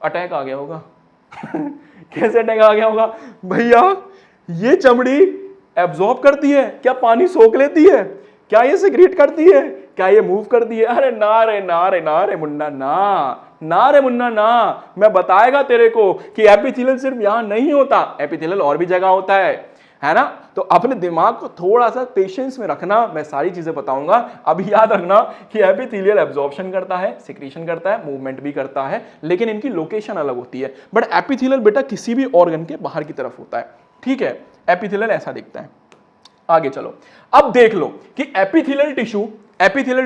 S1: अटैक आ गया होगा कैसे अटैक आ गया होगा भैया? ये चमड़ी एब्जॉर्ब करती है क्या? पानी सोख लेती है क्या? ये सिक्रीट करती है क्या? ये मूव करती है? अरे ना रे मुन्ना ना, मैं बताएगा तेरे को कि एपिथेलियल सिर्फ यहां नहीं होता, एपिथेलियल और भी जगह होता है ना। तो अपने दिमाग को थोड़ा सा पेशेंस में रखना, मैं सारी चीजें बताऊंगा। अभी याद रखना कि एपिथेलियल एब्जॉर्प्शन करता है, सिक्रीशन करता है, मूवमेंट भी करता है, लेकिन इनकी लोकेशन अलग होती है। बट एपिथेलियल बेटा किसी भी ऑर्गन के बाहर की तरफ होता है, ठीक है। एपिथेलियल ऐसा दिखता है। आगे चलो, अब देख लो कि एपिथेलियल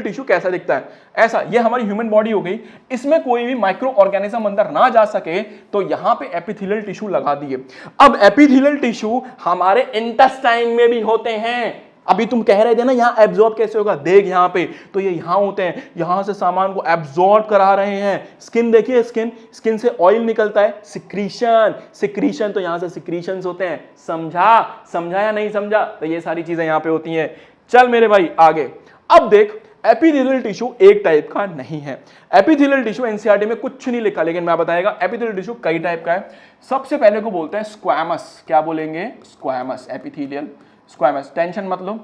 S1: टिश्यू कैसा दिखता है। ऐसा, ये हमारी ह्यूमन बॉडी हो गई, इसमें कोई भी माइक्रो ऑर्गेनिज्म अंदर ना जा सके तो यहां पे एपिथेलियल टिश्यू लगा दिए। अब एपिथेलियल टिश्यू हमारे इंटेस्टाइन में भी होते हैं। अभी तुम कह रहे थे ना यहां एब्जॉर्ब कैसे होगा, देख यहां पे तो ये यहां होते हैं, यहां से सामान को एब्जॉर्ब करा रहे हैं। स्किन देखिए, स्किन से ऑयल निकलता है, सिक्रीशन तो यहां से सिक्रीशंस होते हैं। समझा या नहीं समझा? तो ये सारी चीजें यहां पे होती हैं। चल मेरे भाई आगे। अब देख एपिथेलियल टिश्यू एक टाइप का नहीं है। एपिथेलियल टिश्यू एनसीईआरटी में कुछ नहीं लिखा, लेकिन मैं बताएगा एपिथेलियल टिश्यू कई टाइप का है। सबसे पहले को बोलते हैं स्क्वैमस। क्या बोलेंगे? Squamous, epithelial squamous. टेंशन मत लो,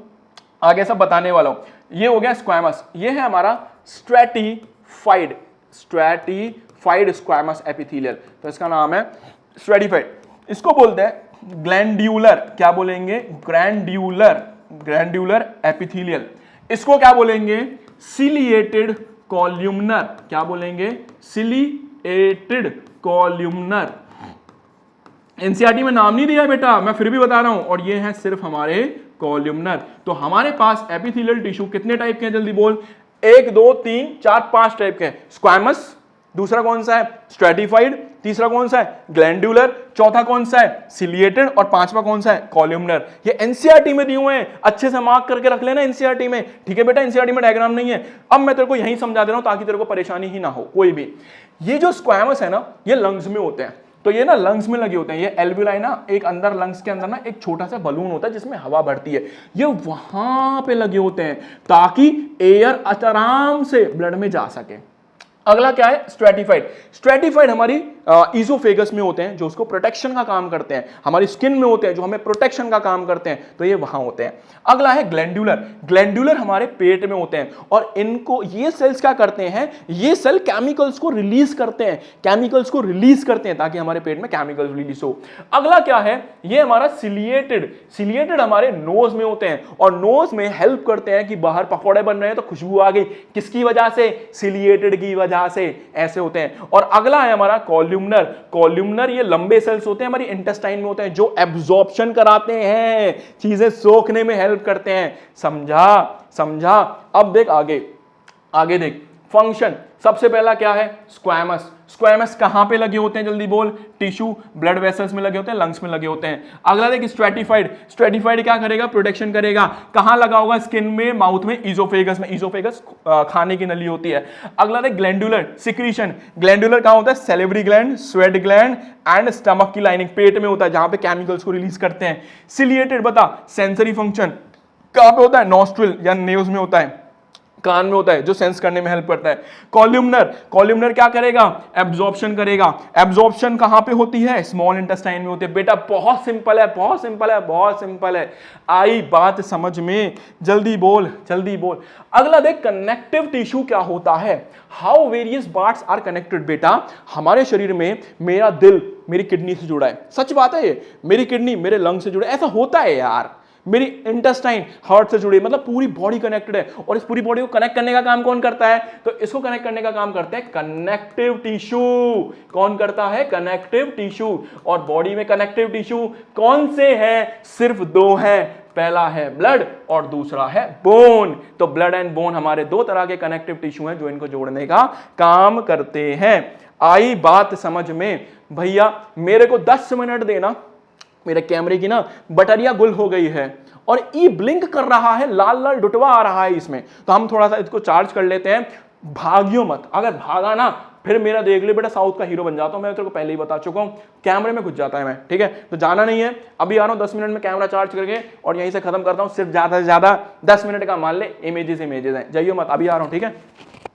S1: आगे सब बताने वाला हूं। ये हो गया स्क्वैमस। ये है हमारा स्ट्रैटिफाइड स्क्वैमस एपिथेलियल, तो इसका नाम है स्ट्रैटिफाइड। इसको बोलते हैं ग्लैंड्यूलर। क्या बोलेंगे? Glandular epithelial. इसको क्या बोलेंगे? Ciliated columnar. क्या बोलेंगे? Ciliated columnar. एनसीईआरटी में नाम नहीं दिया बेटा, मैं फिर भी बता रहा हूं, और ये है सिर्फ हमारे कॉल्यूमनर। तो हमारे पास एपिथेलियल टिश्यू कितने टाइप के हैं? जल्दी बोल। 1 2 3 4 5 टाइप के हैं। स्क्वैमस, दूसरा कौन सा है? स्ट्रैटिफाइड, तीसरा कौन सा है? ग्लैंड्यूलर, चौथा कौन सा है? सिलिएटेड, और पांचवा कौन सा है? कॉल्यूमनर। ये एनसीईआरटी में दिए हुए हैं, अच्छे से मार्क करके रख लेना एनसीईआरटी में, ठीक है बेटा? एनसीईआरटी में डायग्राम नहीं है। अब मैं तेरे को यहीं समझा दे रहा हूं ताकि तेरे को परेशानी ही ना हो कोई भी। ये जो स्क्वैमस है ना, ये लंग्स में होते हैं, तो ये ना लंग्स में लगे होते हैं। ये एल्वियोलाई ना, एक अंदर लंग्स के अंदर ना एक छोटा सा बलून होता है जिसमें हवा भरती है, ये वहां पे लगे होते हैं ताकि एयर आराम से ब्लड में जा सके। अगला क्या है? स्ट्रैटिफाइड हमारी ईसोफेगस में होते हैं जो उसको प्रोटेक्शन का काम करते हैं, हमारी स्किन में होते हैं जो हमें प्रोटेक्शन का काम करते हैं, तो ये वहां होते हैं। अगला है ग्लैंड्यूलर हमारे पेट में होते हैं, और इनको ये सेल्स क्या करते हैं? ये सेल केमिकल्स को रिलीज करते हैं ताकि हमारे पेट में केमिकल्स रिलीज हो। अगला क्या है? ये हमारा सिलिएटेड हमारे नोज में होते हैं, और नोज में हेल्प करते हैं कि बाहर पकौड़े बन रहे हैं तो खुशबू आ गई, किसकी वजह से? सिलिएटेड की वजह से, ऐसे होते हैं। और अगला है हमारा कॉल्यूमनर। ये लंबे सेल्स होते हैं, हमारी इंटेस्टाइन में होते हैं, जो एब्जॉर्प्शन कराते हैं, चीजें सोखने में हेल्प करते हैं। समझा? अब देख आगे देख फंक्शन। सबसे पहला क्या है? स्क्वैमस कहां पे लगे होते हैं? जल्दी बोल। टिश्यू, ब्लड वेसल्स में लगे होते हैं, लंग्स में लगे होते हैं। अगला देख स्ट्रैटिफाइड क्या करेगा? प्रोटेक्शन करेगा। कहां लगा होगा? स्किन में, माउथ में, ईसोफेगस में। ईसोफेगस खाने की नली होती है। अगला देख ग्लैंडुलर सिक्रीशन। ग्लैंडुलर कहां होता है? Salivary gland, sweat gland and stomach की लाइनिंग, पेट में होता है जहां पे केमिकल्स को रिलीज करते हैं। सिलिएटेड बता, सेंसरी फंक्शन कहां पे होता है? नॉस्ट्रिल या नेव्स में होता है, कान में होता है, जो सेंस करने में हेल्प करता है। कॉल्यूमनर क्या करेगा? एब्जॉर्प्शन करेगा। एब्जॉर्प्शन कहां पे होती है? स्मॉल इंटेस्टाइन में होती है। बेटा बहुत सिंपल है। आई बात समझ में? जल्दी बोल। अगला देख कनेक्टिव टिश्यू क्या होता है? How various parts are connected. बेटा हमारे शरीर में मेरा दिल मेरी किडनी से जुड़ा है, सच बात है ये, मेरी किडनी मेरे लंग से जुड़ा है, ऐसा होता है यार। मेरी इंटेस्टाइन हार्ट से जुड़ी, मतलब पूरी बॉडी कनेक्टेड है। और इस पूरी बॉडी को कनेक्ट करने का काम कौन करता है? तो इसको कनेक्ट करने का काम करते हैं कनेक्टिव टिश्यू। कौन करता है? Connective tissue. और बॉडी में कनेक्टिव टिश्यू कौन से हैं? सिर्फ 2 हैं, पहला है ब्लड और दूसरा है बोन। तो ब्लड एंड बोन हमारे 2 तरह के कनेक्टिव टिश्यू हैं जो इनको जोड़ने का काम करते हैं। आई बात समझ में? भैया मेरे को 10 मिनट देना, मेरे कैमरे की ना बैटरिया गुल हो गई है और ई ब्लिंक कर रहा है, लाल डुटवा आ रहा है इसमें, तो हम थोड़ा सा इसको चार्ज कर लेते हैं। भागियो मत, अगर भागा ना फिर मेरा देख ले बेटा साउथ का हीरो बन जाता हूं। मैं तेरे को पहले ही बता चुका हूं, कैमरे में घुस जाता है मैं, ठीक है? तो जाना नहीं है, अभी आ रहा हूं 10 मिनट में कैमरा चार्ज करके और यहीं से खत्म करता हूं। सिर्फ ज्यादा से ज्यादा 10 मिनट का मान ले, इमेजेस हैं, जाइयो मत, अभी आ रहा हूं, ठीक है?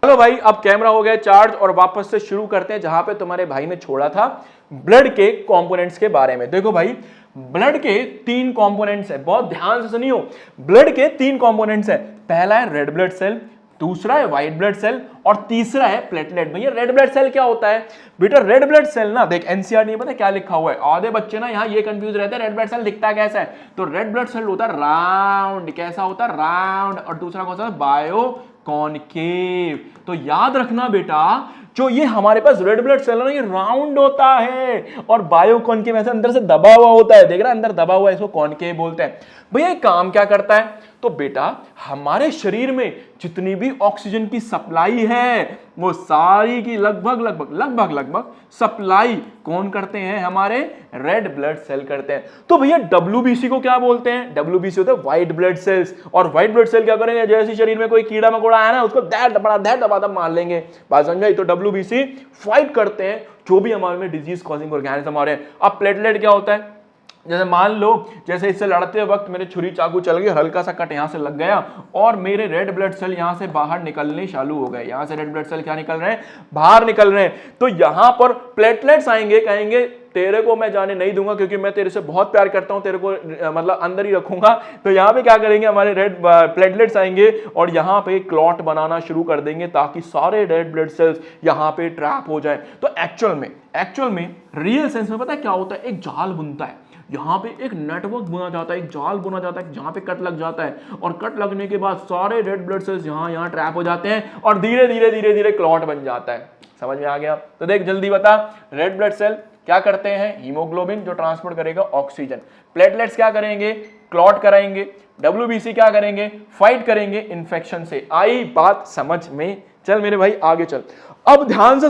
S1: चलो भाई, अब कैमरा हो गया चार्ज और वापस से शुरू करते हैं जहां पे तुम्हारे भाई ने छोड़ा था, ब्लड के कंपोनेंट्स के बारे में। देखो भाई, ब्लड के 3 कंपोनेंट्स है, बहुत ध्यान से सुनियो। ब्लड के 3 कंपोनेंट्स है, पहला है रेड ब्लड सेल, दूसरा है व्हाइट ब्लड सेल और तीसरा है प्लेटलेट। भैया रेड ब्लड सेल क्या होता है? बेटा रेड ब्लड सेल ना, देख एनसीईआरटी में पता है क्या लिखा हुआ है? आधे बच्चे ना यहाँ ये कंफ्यूज रहते हैं, रेड ब्लड सेल दिखता कैसा है? तो रेड ब्लड सेल होता है राउंड, कैसा होता है? राउंड। और दूसरा कौन सा? Bio concave. तो याद रखना बेटा, जो ये हमारे पास रेड ब्लड सेल है ना, ये राउंड होता है और बायो कॉनकेव ऐसे अंदर से दबा हुआ होता है, देख रहा है अंदर दबा हुआ है, इसको कॉनकेव बोलते हैं। भैया ये काम क्या करता है? तो बेटा हमारे शरीर में जितनी भी ऑक्सीजन की सप्लाई है वो सारी की लगभग सप्लाई कौन करते हैं? हमारे रेड ब्लड सेल करते हैं। तो भैया WBC को क्या बोलते हैं? WBC होता है व्हाइट ब्लड सेल्स। और व्हाइट ब्लड सेल क्या करेंगे? जैसे शरीर में कोई कीड़ा मकोड़ा आया ना, उसको दबा मार लेंगे। बात समझ? तो WBC फाइट करते हैं जो भी हमारे में डिजीज कॉजिंग ऑर्गेनिज्म आ रहे हैं। अब प्लेटलेट क्या होता है? जैसे मान लो जैसे इससे लड़ते वक्त मेरे छुरी चाकू चल गई, हल्का सा कट यहां से लग गया और मेरे रेड ब्लड सेल यहां से बाहर निकलने चालू हो गए। यहां से रेड ब्लड सेल क्या निकल रहे हैं? बाहर निकल रहे हैं। तो यहां पर प्लेटलेट्स आएंगे, कहेंगे तेरे को मैं जाने नहीं दूंगा क्योंकि मैं तेरे से बहुत प्यार करता हूं, तेरे को मतलब अंदर ही रखूंगा। तो यहां पे क्या करेंगे? हमारे रेड प्लेटलेट्स आएंगे और यहां पे क्लॉट बनाना शुरू कर देंगे ताकि सारे रेड ब्लड सेल्स यहां पे ट्रैप हो जाए। तो एक्चुअल में रियल सेंस में पता है क्या होता है? एक जाल बुनता है, यहां पे एक नेटवर्क बुना जाता है, एक जाल बुना जाता है जहां पे कट लग जाता है और कट लगने के बाद सारे रेड ब्लड सेल्स यहां ट्रैप हो जाते हैं और धीरे धीरे क्लॉट बन जाता है। समझ में आ गया? तो देख जल्दी बता, रेड ब्लड सेल क्या करते हैं? हीमोग्लोबिन जो ट्रांसपोर्ट करेगा ऑक्सीजन। प्लेटलेट्स क्या करेंगे? क्लॉट कराएंगे। WBC क्या करेंगे? फाइट करेंगे इन्फेक्शन से। आई बात समझ में? चल मेरे भाई आगे चल। अब ध्यान से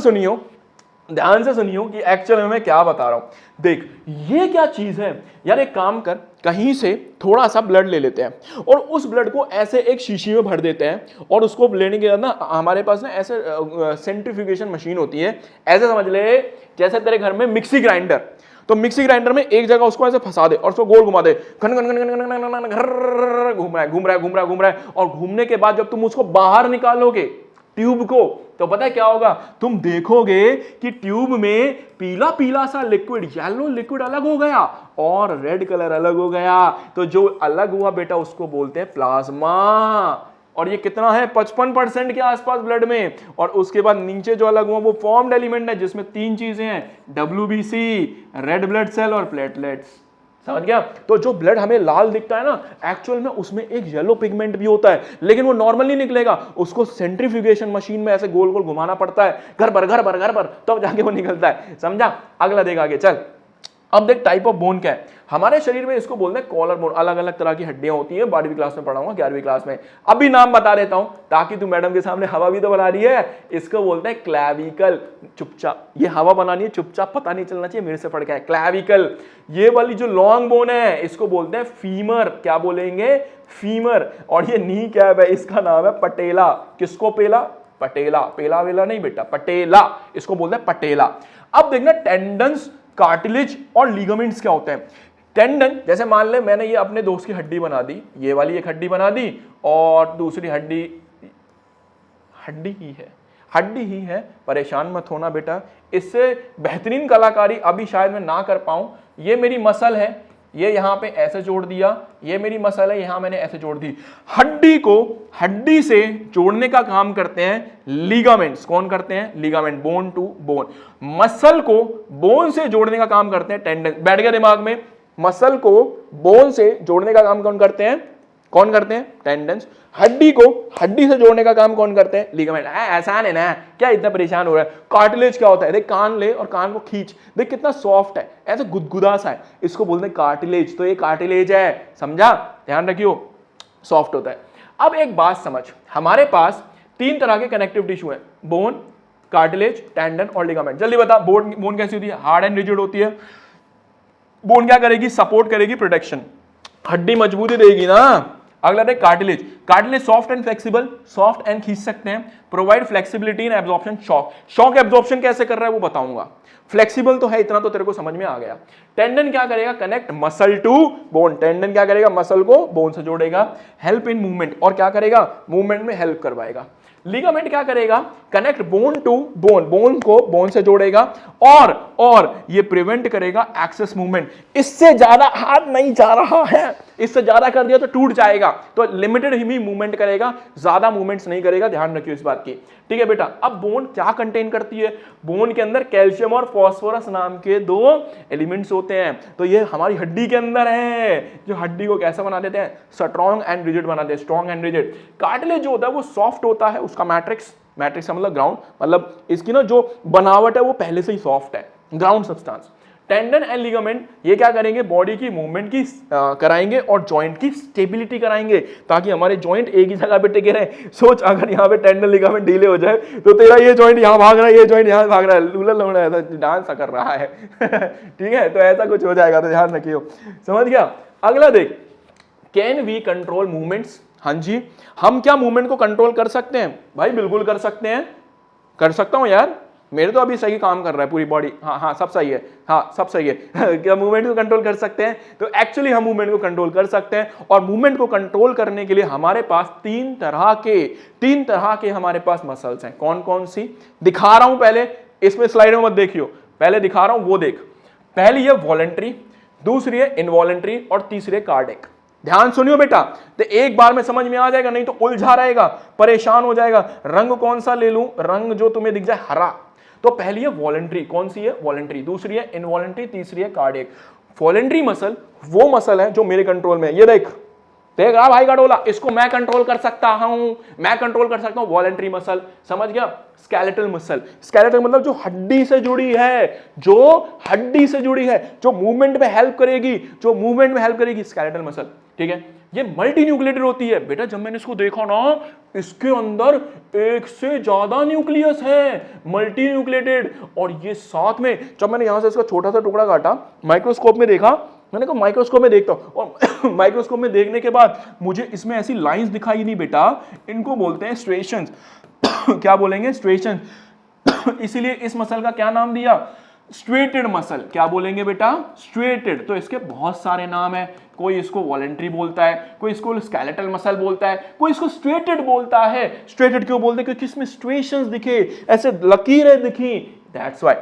S1: सुनियो कि एक्चुअल में मैं क्या बता रहा हूं। देख ये क्या चीज है यार, एक काम कर, कहीं से थोड़ा सा ब्लड ले लेते हैं और उस ब्लड को ऐसे एक शीशी में भर देते हैं और उसको लेने के बाद ना हमारे पास ना ऐसे सेंट्रीफ्यूगेशन मशीन होती है। ऐसे समझ ले जैसे तेरे घर में मिक्सी ग्राइंडर, तो मिक्सी ग्राइंडर में एक जगह उसको ऐसे फंसा दे और उसको गोल घुमा दे, घन घन घन घन घन घन घन घूम रहा है और घूमने के बाद जब तुम उसको बाहर निकालोगे ट्यूब को, तो पता है क्या होगा? तुम देखोगे कि ट्यूब में पीला पीला सा लिक्विड, येलो लिक्विड अलग हो गया और रेड कलर अलग हो गया। तो जो अलग हुआ बेटा उसको बोलते हैं प्लाज्मा। और ये कितना है? 55% के आसपास ब्लड में। और उसके बाद नीचे जो अलग हुआ वो फॉर्म्ड एलिमेंट है जिसमें 3 चीजें हैं, WBC, रेड ब्लड सेल और प्लेटलेट्स। समझ गया? तो जो ब्लड हमें लाल दिखता है ना, एक्चुअल में उसमें एक येलो पिगमेंट भी होता है, लेकिन वो नॉर्मल नहीं निकलेगा, उसको सेंट्रीफ्यूगेशन मशीन में ऐसे गोल गोल घुमाना पड़ता है, घर पर तब जाके वो निकलता है। समझा? अगला देख आगे चल। अब देख टाइप ऑफ बोन क्या है हमारे शरीर में, इसको बोलते हैं कॉलर बोन। अलग अलग तरह की हड्डियां होती हैं, 12वीं क्लास में पढ़ाऊंगा, 11वीं क्लास में। अभी नाम बता देता हूं ताकि तू मैडम के सामने हवा भी तो बना रही है। इसको बोलते हैं क्लैविकल। चुपचाप ये हवा बनानी है, चुपचाप पता नहीं चलना चाहिए मेरे से पढ़ के। क्लैविकल। ये वाली जो लॉन्ग बोन है इसको बोलते हैं फीमर। क्या बोलेंगे? फीमर। और ये नी क्या है? इसका नाम है पटेला। किसको पेला? पटेला। पेला वेला नहीं बेटा, पटेला, इसको बोलते हैं पटेला। अब देखना टेंडन्स, कार्टिलेज और लिगामेंट्स क्या होते हैं। टेंडन, जैसे मान ले मैंने ये अपने दोस्त की हड्डी बना दी, ये वाली एक हड्डी बना दी और दूसरी हड्डी ही है, परेशान मत होना बेटा, इससे बेहतरीन कलाकारी अभी शायद मैं ना कर पाऊं। ये मेरी मसल है, ये यहां पे ऐसे जोड़ दिया, ये मेरी मसल है, यहां मैंने ऐसे जोड़ दी। हड्डी को हड्डी से जोड़ने का काम करते हैं लिगामेंट्स। कौन करते हैं? Ligament. Bone to bone. Muscle को बोन से जोड़ने का काम करते हैं टेंडन। बैठ गया दिमाग में? मसल को बोन से जोड़ने का काम कौन करते हैं? टेंडन्स। हड्डी को हड्डी से जोड़ने का काम कौन करते हैं? लिगामेंट। आसान है ना, क्या इतना परेशान हो रहा है? कार्टिलेज क्या होता है? देख कान ले और कान को खींच, देख कितना सॉफ्ट है, ऐसे गुदगुदा सा है, इसको बोलते हैं कार्टिलेज। तो ये कार्टिलेज है, समझा? ध्यान रखियो, सॉफ्ट होता है। अब एक बात समझ, हमारे पास 3 तरह के कनेक्टिव टिश्यू है, बोन, कार्टिलेज, टेंडन और लिगामेंट। जल्दी बता, बोन कैसी होती है? हार्ड एंड रिजिड होती है। बोन क्या करेगी? सपोर्ट करेगी, प्रोटेक्शन, हड्डी मजबूती देगी ना। अगला देख cartilage. Cartilage soft and flexible, soft and खींच सकते हैं, प्रोवाइड फ्लेक्सिबिलिटी इन एब्जॉर्प्शन शॉक। शॉक एब्जॉर्प्शन कैसे कर रहा है वो बताऊंगा। फ्लेक्सिबल तो है, इतना तो तेरे को समझ में आ गया। टेंडन क्या करेगा? Connect muscle to bone. Tendon क्या करेगा? मसल को बोन से जोड़ेगा। हेल्प इन मूवमेंट, और क्या करेगा? मूवमेंट में हेल्प करवाएगा। लिगामेंट क्या करेगा? Connect bone to bone, bone को बोन से जोड़ेगा और ये प्रिवेंट करेगा एक्सेस मूवमेंट। इससे ज्यादा हाथ नहीं जा रहा है, इससे ज्यादा कर दिया तो टूट जाएगा, तो लिमिटेड ही मूवमेंट करेगा, ज्यादा मूवमेंट्स नहीं करेगा। ध्यान रखियो इस बात की, ठीक है बेटा। अब बोन क्या कंटेन करती है? बोन के अंदर कैल्शियम और फास्फोरस नाम के 2 एलिमेंट्स होते हैं। तो ये हमारी हड्डी के अंदर है, जो हड्डी को कैसा बना देते हैं? स्ट्रॉन्ग एंड रिजिड बना देते हैं, स्ट्रॉन्ग एंड रिजिड। कार्टिलेज जो होता है वो सॉफ्ट होता है, उसका मैट्रिक्स का मतलब ग्राउंड, मतलब इसकी ना जो बनावट है वो पहले से ही सॉफ्ट है, ground substance. Tendon and ligament ये क्या करेंगे, बॉडी की मूवमेंट की कराएंगे और जॉइंट की स्टेबिलिटी कराएंगे ताकि हमारे जॉइंट एक ही जगह पे टिके रहे। सोच अगर यहाँ पे टेंडन लिगामेंट ढीले हो जाए तो तेरा ये जॉइंट यहाँ भाग रहा है, ये जॉइंट यहाँ भाग रहा है, लूला लौड़ा है, डांस कर रहा है ठीक है, तो ऐसा कुछ हो जाएगा, तो ध्यान रखियो। समझ गया। अगला देख, कैन वी कंट्रोल मूवमेंट्स। हाँ जी, हम क्या मूवमेंट को कंट्रोल कर सकते हैं? भाई बिल्कुल कर सकते हैं, कर सकता हूं यार, मेरे तो अभी सही काम कर रहा है पूरी बॉडी। हाँ हाँ सब सही है, हाँ सब सही है क्या मूवमेंट को कंट्रोल कर सकते हैं? तो एक्चुअली हम मूवमेंट को कंट्रोल कर सकते हैं, और मूवमेंट को कंट्रोल करने के लिए हमारे पास तीन तरह के हमारे पास मसल्स हैं। कौन कौन सी दिखा रहा हूं, पहले इसमें स्लाइड में मत देखियो, पहले दिखा रहा हूं वो देख। पहली है वॉलंटरी, दूसरी है इनवॉलंटरी, और तीसरी है कार्डिक। ध्यान सुनियो बेटा, तो एक बार में समझ में आ जाएगा, नहीं तो उलझा रहेगा, परेशान हो जाएगा। रंग कौन सा ले लूं? रंग जो तुम्हें दिख जाए हरा। तो पहली है वॉलंटरी, कौन सी है? वॉलंटरी। दूसरी है इनवॉलंटरी, तीसरी है कार्डियक। वॉलंटरी मसल वो मसल है जो मेरे कंट्रोल में है। ये देख रहा भाई का डोला, इसको मैं कंट्रोल कर सकता हूं, मैं कंट्रोल कर सकता हूं। वॉलंटरी मसल, समझ गया। स्केलेटल मसल, स्केलेटल मतलब जो हड्डी से जुड़ी है, जो हड्डी से जुड़ी है, जो मूवमेंट में हेल्प करेगी, जो मूवमेंट में हेल्प करेगी, स्केलेटल मसल। ठीक है, ये मल्टी न्यूक्लिएटेड होती है बेटा। जब मैंने इसको देखा ना, इसके अंदर एक से ज्यादा न्यूक्लियस है, मल्टी न्यूक्लिएटेड। और ये साथ में, जब मैंने यहां से इसका छोटा सा टुकड़ा काटा, माइक्रोस्कोप में देखा, मैंने कहा माइक्रोस्कोप में देखता हूं, और माइक्रोस्कोप में देखने के बाद मुझे इसमें ऐसी लाइंस दिखाई नहीं बेटा, इनको बोलते हैं स्ट्रेशंस क्या बोलेंगे? स्ट्रेशंस। इसीलिए इस मसल का क्या नाम दिया? Striated muscle. क्या बोलेंगे बेटा? स्ट्रेटेड। तो इसके बहुत सारे नाम है, कोई इसको वॉलंटरी बोलता है, कोई इसको स्केलेटल मसल बोलता है, कोई इसको स्ट्रेटेड बोलता है। स्ट्रेटेड क्यों बोलते हैं? क्योंकि इसमें स्ट्रेशंस दिखे, ऐसे लकीरें दिखी, दैट्स व्हाई।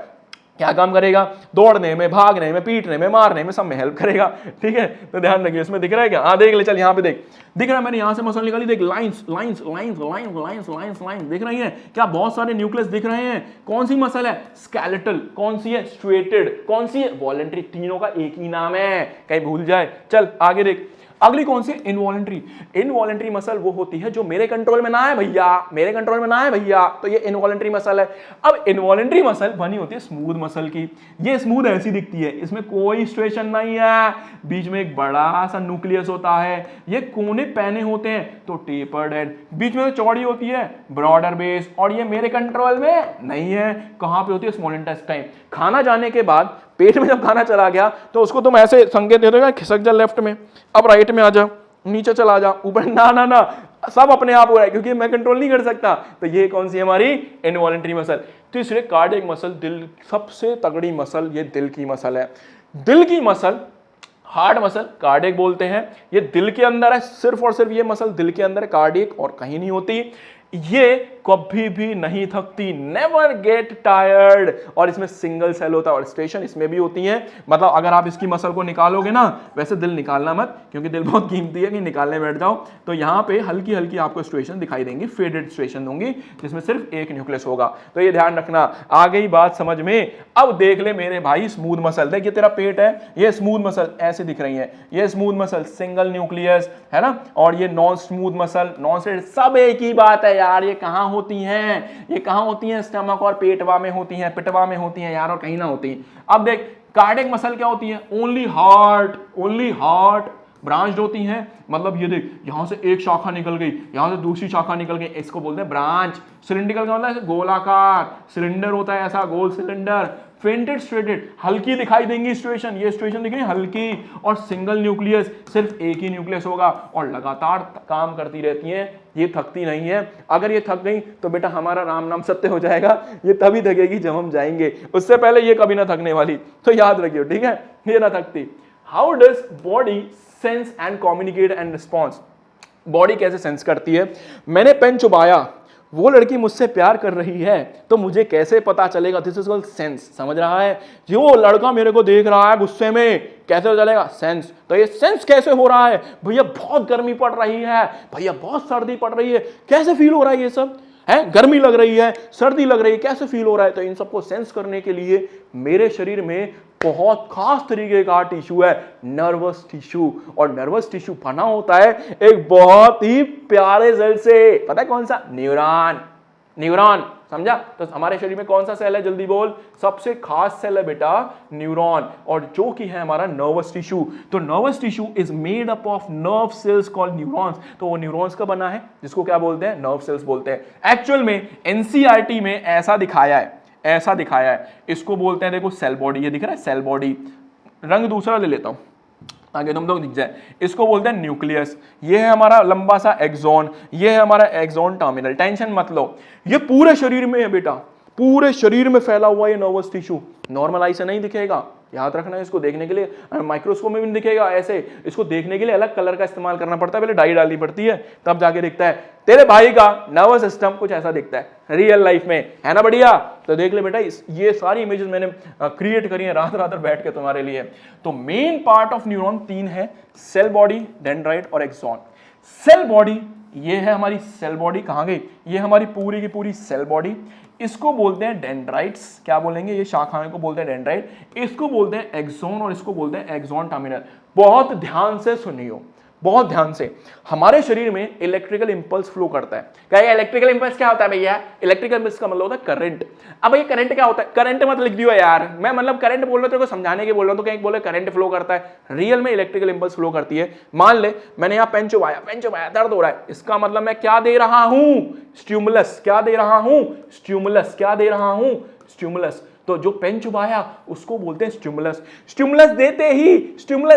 S1: क्या काम करेगा? दौड़ने में, भागने में, पीटने में, मारने में, सब में हेल्प करेगा। ठीक है, तो ध्यान रखिए। इसमें दिख रहा है क्या? हाँ देख ले, चल यहाँ पे देख, दिख रहा है, मैंने यहां से मसल निकाली, देख lines lines lines lines lines lines lines दिख रही है क्या? बहुत सारे न्यूक्लियस दिख रहे हैं। कौन सी मसल है? स्केलेटल। कौन सी है? स्ट्रेटेड। कौन सी है? वॉलंटरी। तीनों का एक ही नाम है, कहीं भूल जाए। चल आगे देख, अगली कौन सी? इनवॉलंटरी। इनवॉलंटरी मसल वो होती है जो मेरे कंट्रोल में ना है भैया, मेरे कंट्रोल में ना है भैया, तो ये इनवॉलंटरी मसल है। अब इनवॉलंटरी मसल बनी होती है स्मूथ मसल की। ये स्मूथ ऐसी दिखती है, इसमें कोई स्ट्रेशन नहीं है, बीच में एक बड़ा सा न्यूक्लियस होता है, ये कोने पैने होते हैं, तो टेपर्ड एंड, बीच में तो चौड़ी होती है, ब्रॉडर बेस, और ये मेरे कंट्रोल में नहीं है। कहां पे होती है? Small intestine. खाना जाने के बाद पेट में जब खाना चला गया तो उसको तुम ऐसे संकेत दे दोगे, खिसक जा लेफ्ट में, अब राइट में आ जा, नीचे चला जा, ऊपर, ना ना ना, सब अपने आप हो रहा है क्योंकि मैं कंट्रोल नहीं कर सकता। तो ये कौन सी है? हमारी इनवॉलंटरी मसल। तीसरे कार्डियक मसल, दिल, सबसे तगड़ी मसल, ये दिल की मसल है। दिल की मसल, हार्ट मसल, कार्डियक बोलते हैं। ये दिल के अंदर है, सिर्फ और सिर्फ ये मसल दिल के अंदर है, कार्डियक और कहीं नहीं होती। ये कभी भी नहीं थकती, नेवर गेट टायर्ड, और इसमें सिंगल सेल होता है, और स्ट्रेशन इसमें भी होती है। मतलब अगर आप इसकी मसल को निकालोगे ना, वैसे दिल निकालना मत, क्योंकि दिल बहुत कीमती है कि निकालने बैठ जाओ, तो यहाँ पे हल्की हल्की आपको स्ट्रेशन दिखाई देंगी, फेडेड स्ट्रेशन होंगी, जिसमें सिर्फ एक न्यूक्लियस होगा। तो ये ध्यान रखना। आ गई बात समझ में? अब देख ले मेरे भाई स्मूथ मसल, देख ये तेरा पेट है, ये स्मूथ मसल ऐसे दिख रही है, ये स्मूथ मसल सिंगल न्यूक्लियस है ना, और ये non smooth muscle, non straight, सब एक ही बात है यार। ये कहां होती हैं? ये कहां होती हैं? स्टमक और पेटवा में होती हैं, पिटवा में होती हैं यार, और कहीं ना होती। अब देख कार्डियक मसल क्या होती है? ओनली हार्ट ब्रांच्ड होती हैं। मतलब ये देख, यहां से एक शाखा निकल गई, यहां से दूसरी शाखा निकल गई, इसको बोलते हैं ब्रांच। सिलिंड्रिकल का मतलब गोलाकार, सिलेंडर होता है ऐसा, गोल सिलेंडर। फेंटेड स्ट्रेटेड, हल्की दिखाई देंगी स्ट्रेशन, ये स्ट्रेशन दिख रही है हल्की, और सिंगल न्यूक्लियस, सिर्फ एक ही न्यूक्लियस होगा, और लगातार काम करती रहती हैं, ये थकती नहीं है। अगर ये थक गई तो बेटा हमारा राम नाम सत्य हो जाएगा, ये तभी थकेगी जब हम जाएंगे, उससे पहले ये कभी ना थकने वाली, तो याद रखियो, ठीक है, ये ना थकती। How does body sense and communicate and response? Body कैसे सेंस करती है? मैंने पेन चुबाया, वो लड़की मुझसे प्यार कर रही है, तो मुझे कैसे पता चलेगा? This is called sense. समझ रहा है? जो लड़का मेरे को देख रहा है गुस्से में, कैसे चलेगा? सेंस। तो ये सेंस कैसे हो रहा है? भैया बहुत गर्मी पड़ रही है, भैया बहुत सर्दी पड़ रही है, कैसे फील हो रहा है? ये सब है, गर्मी लग रही है, सर्दी लग रही है, कैसे फील हो रहा है? तो इन सबको सेंस करने के लिए मेरे शरीर में बहुत खास तरीके का टिश्यू है, नर्वस टिश्यू, और नर्वस टिश्यू बना होता है एक बहुत ही प्यारे सेल से, पता है कौन सा? न्यूरॉन। न्यूरॉन समझा? तो हमारे शरीर में कौन सा सेल है, जल्दी बोल। सबसे खास सेल है बेटा न्यूरॉन, और जो कि है हमारा नर्वस टिश्यू। तो nervous tissue is made up of nerve cells called neurons. तो वो न्यूरॉन्स का बना है, जिसको क्या बोलते हैं, नर्व सेल्स बोलते हैं। एक्चुअल में एनसीईआरटी में ऐसा दिखाया है, ऐसा दिखाया है, इसको बोलते हैं, देखो सेल बॉडी, ये दिख रहा है सेल बॉडी, रंग दूसरा ले लेता हूं ताकि तुम लोग दिख जाए। इसको बोलते हैं न्यूक्लियस। ये है हमारा लंबा सा एक्सॉन, ये है हमारा एक्सॉन टर्मिनल। टेंशन मत लो, ये पूरे शरीर में है बेटा, पूरे शरीर में फैला हुआ ये नर्वस टिश्यू। नॉर्मल आई से नहीं दिखेगा, याद रखना है। इसको देखने के लिए माइक्रोस्कोप में भी नहीं दिखेगा ऐसे, इसको देखने के लिए अलग कलर का इस्तेमाल करना पड़ता है, पहले डाई डालनी पड़ती है, तब जाके दिखता है। तेरे भाई का नर्वस सिस्टम कुछ ऐसा दिखता है रियल लाइफ में, है ना बढ़िया? तो देख ले बेटा, ये सारी इमेजेस मैंने क्रिएट करी है रात रात बैठ के तुम्हारे लिए। तो मेन पार्ट ऑफ न्यूरॉन 3 है, सेल बॉडी, डेंड्राइट और एक्सॉन। सेल बॉडी, ये है हमारी सेल बॉडी, कहां गई, ये हमारी पूरी की पूरी सेल बॉडी। इसको बोलते हैं डेंड्राइट्स, क्या बोलेंगे, ये शाखाएं को बोलते हैं डेंड्राइट। इसको बोलते हैं एक्सॉन और इसको बोलते हैं एक्सॉन टर्मिनल। बहुत ध्यान से सुनियो, बहुत ध्यान से। हमारे शरीर में इलेक्ट्रिकल इंपल्स फ्लो करता है। क्या इलेक्ट्रिकल इंपल्स क्या होता है भैया? इलेक्ट्रिकल इंपल्स का मतलब होता है करंट। अब ये करंट क्या होता है? करंट मत लिख दियो यार, मैं मतलब करंट बोल रहा हूं, तेरे को समझाने के बोल रहा हूं, तो कहीं बोले करंट फ्लो करता है। रियल में इलेक्ट्रिकल इंपल्स फ्लो करती है। मान ले मैंने यहाँ पेन चुभाया, दर्द हो रहा है, इसका मतलब मैं क्या दे रहा हूं? स्टिमुलस। क्या दे रहा हूं? स्टिमुलस। क्या दे रहा हूं? स्टिमुलस। तो जो पेन चुभाया उसको बोलते हैं स्टिमुलस। स्टिमुलस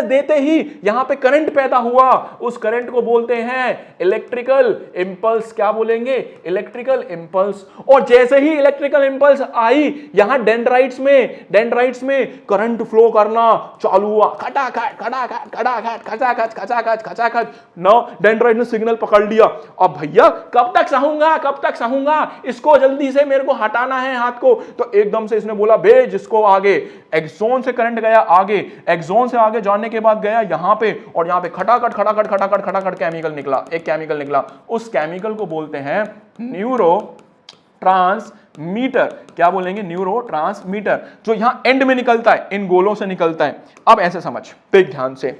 S1: देते ही यहां पे करंट पैदा हुआ, उस करंट को बोलते हैं इलेक्ट्रिकल इंपल्स। क्या बोलेंगे? Electrical impulse. और जैसे ही इलेक्ट्रिकल इंपल्स आई, यहां डेंड्राइट्स में करंट फ्लो करना चालू हुआ, खटाखट खटाखट खटाखट खचाखच खचाखच खचाखच। ना डेंड्राइट ने सिग्नल पकड़ लिया, अब भैया कब तक सहूंगा, इसको जल्दी से मेरे को हटाना है हाथ को। तो एकदम से इसने बोला भेज इसको आगे। एक्सॉन से करंट गया आगे, एक्सॉन से आगे जाने के बाद गया यहां पे, और यहां पे खटाखट खटाखट खटाखट खटाखट केमिकल निकला, एक केमिकल निकला। उस केमिकल को बोलते हैं न्यूरो ट्रांसमीटर। क्या बोलेंगे? न्यूरो ट्रांसमीटर, जो यहां एंड में निकलता है, इन गोलों से निकलता है। अब ऐसे समझ, देख ध्यान से,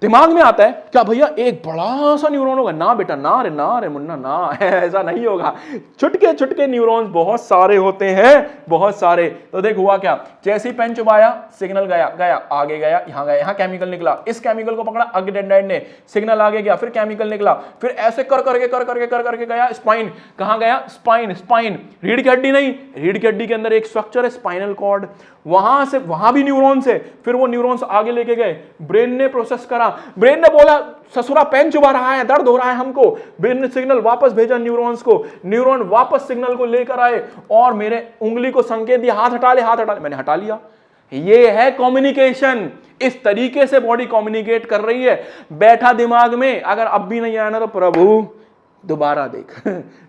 S1: दिमाग में आता है क्या भैया एक बड़ा सा न्यूरॉन होगा? ना बेटा, ना रे मुन्ना, ना ऐसा नहीं होगा। छुटके छुटके न्यूरॉन्स बहुत सारे होते हैं, बहुत सारे। तो देख हुआ क्या, जैसे ही पेन चुभाया, सिग्नल गया आगे गया, यहाँ केमिकल निकला, इस केमिकल को पकड़ा आगे डेंड्राइट ने, सिग्नल आगे गया, फिर केमिकल निकला, फिर ऐसे कर करके गया स्पाइन। कहां गया? स्पाइन। रीढ़ की हड्डी नहीं, रीढ़ की हड्डी के अंदर एक स्ट्रक्चर है स्पाइनल कॉर्ड, वहां भी न्यूरॉन्स है। फिर वो न्यूरॉन्स आगे लेके गए, ब्रेन ने प्रोसेस करा, ब्रेन ने बोला ससुरा पेन चुभा रहा है, दर्द हो रहा है हमको। ब्रेन ने सिग्नल वापस भेजा न्यूरॉन्स को, न्यूरॉन वापस सिग्नल को लेकर आए और मेरे उंगली को संकेत दिया, हाथ हटा ले, मैंने हटा लिया। ये है कम्युनिकेशन। इस तरीके से बॉडी कम्युनिकेट कर रही है। बैठा दिमाग में, अगर अब भी नहीं आया ना तो प्रभु दोबारा देख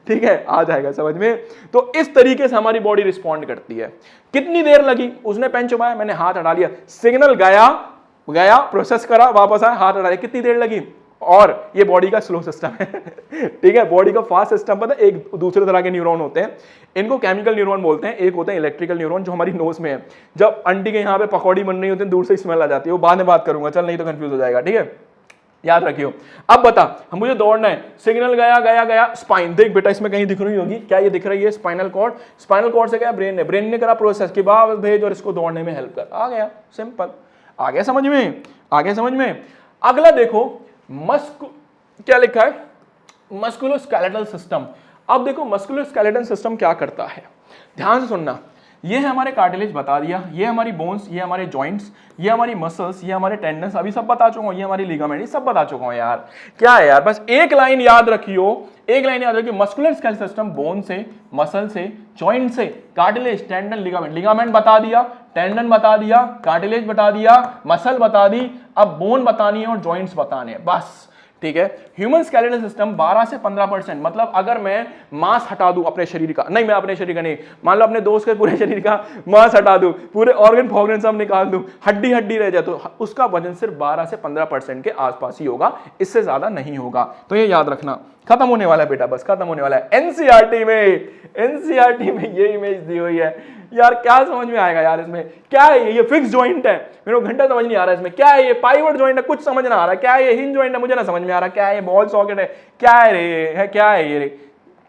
S1: ठीक है, आ जाएगा समझ में। तो इस तरीके से हमारी बॉडी रिस्पॉन्ड करती है। कितनी देर लगी? उसने पेन चुभाया, मैंने हाथ हटा लिया, सिग्नल गया प्रोसेस करा, वापस आया, हाथ हटा लिया, कितनी देर लगी? और ये बॉडी का स्लो सिस्टम है ठीक है। बॉडी का फास्ट सिस्टम पता है, एक दूसरे तरह के न्यूरॉन होते हैं, इनको केमिकल न्यूरॉन बोलते हैं। एक होते हैं इलेक्ट्रिकल न्यूरॉन, जो हमारी नोज में है। जब आंटी के यहाँ पे पकौड़ी बन रही होती है, दूर से स्मेल आ जाती है, वो बाद में बात करूंगा, चल नहीं तो कंफ्यूज हो जाएगा, ठीक है, याद रखियो। अब बता, हम मुझे दौड़ना है, सिग्नल गया स्पाइन। देख बेटा, इसमें कहीं दिख रही होगी, क्या ये दिख रही है? Spinal cord. स्पाइनल कॉर्ड से गया ब्रेन ने करा प्रोसेस कि बाहर भेज और इसको दौड़ने में हेल्प कर, आ गया, सिंपल। आगे समझ में। अगला देखो, क्या लिखा है? Musculoskeletal system. अब देखो मस्कुलोस्केलेटल सिस्टम क्या करता है, ध्यान से सुनना। ये है हमारे कार्टिलेज, बता दिया, ये हमारी बोन्स, ये हमारे जॉइंट्स, ये हमारी मसल्स, ये हमारे टेंडन्स, अभी सब बता चुका हूं, ये हमारी लिगामेंट, ये सब बता चुका हूं यार। क्या है यार, बस एक लाइन याद रखियो, मस्कुलोस्केलेटल सिस्टम बोन से, मसल से, जॉइंट से, कार्टिलेज, टेंडन, लिगामेंट बता दिया, टेंडन बता दिया, कार्टिलेज बता दिया, मसल बता दी, अब बोन बतानी है और जॉइंट्स बताने हैं, बस, ठीक है। ह्यूमन स्केलेटल सिस्टम 12 से 15%, मतलब अगर मैं मांस हटा दूं अपने शरीर का, नहीं मैं अपने शरीर का नहीं, मान लो अपने दोस्त के पूरे शरीर का मांस हटा दूं, पूरे ऑर्गन फॉर्गन सब निकाल दूं, हड्डी रह जाए, तो उसका वजन सिर्फ 12 से 15% के आसपास ही होगा, इससे ज्यादा नहीं होगा। तो ये याद रखना। खत्म होने वाला है बेटा, बस खत्म होने वाला है। एनसीईआरटी में ये इमेज दी हुई है यार, क्या समझ में आएगा यार इसमें? क्या है ये? फिक्स जॉइंट है, मेरे को घंटा समझ नहीं आ रहा है इसमें। क्या है ये? पाइवट जॉइंट है, कुछ समझ ना आ रहा। क्या है ये? हिंज जॉइंट है, मुझे ना समझ में आ रहा। क्या है ये? बॉल सॉकेट है, क्या है रे? है क्या है ये रे?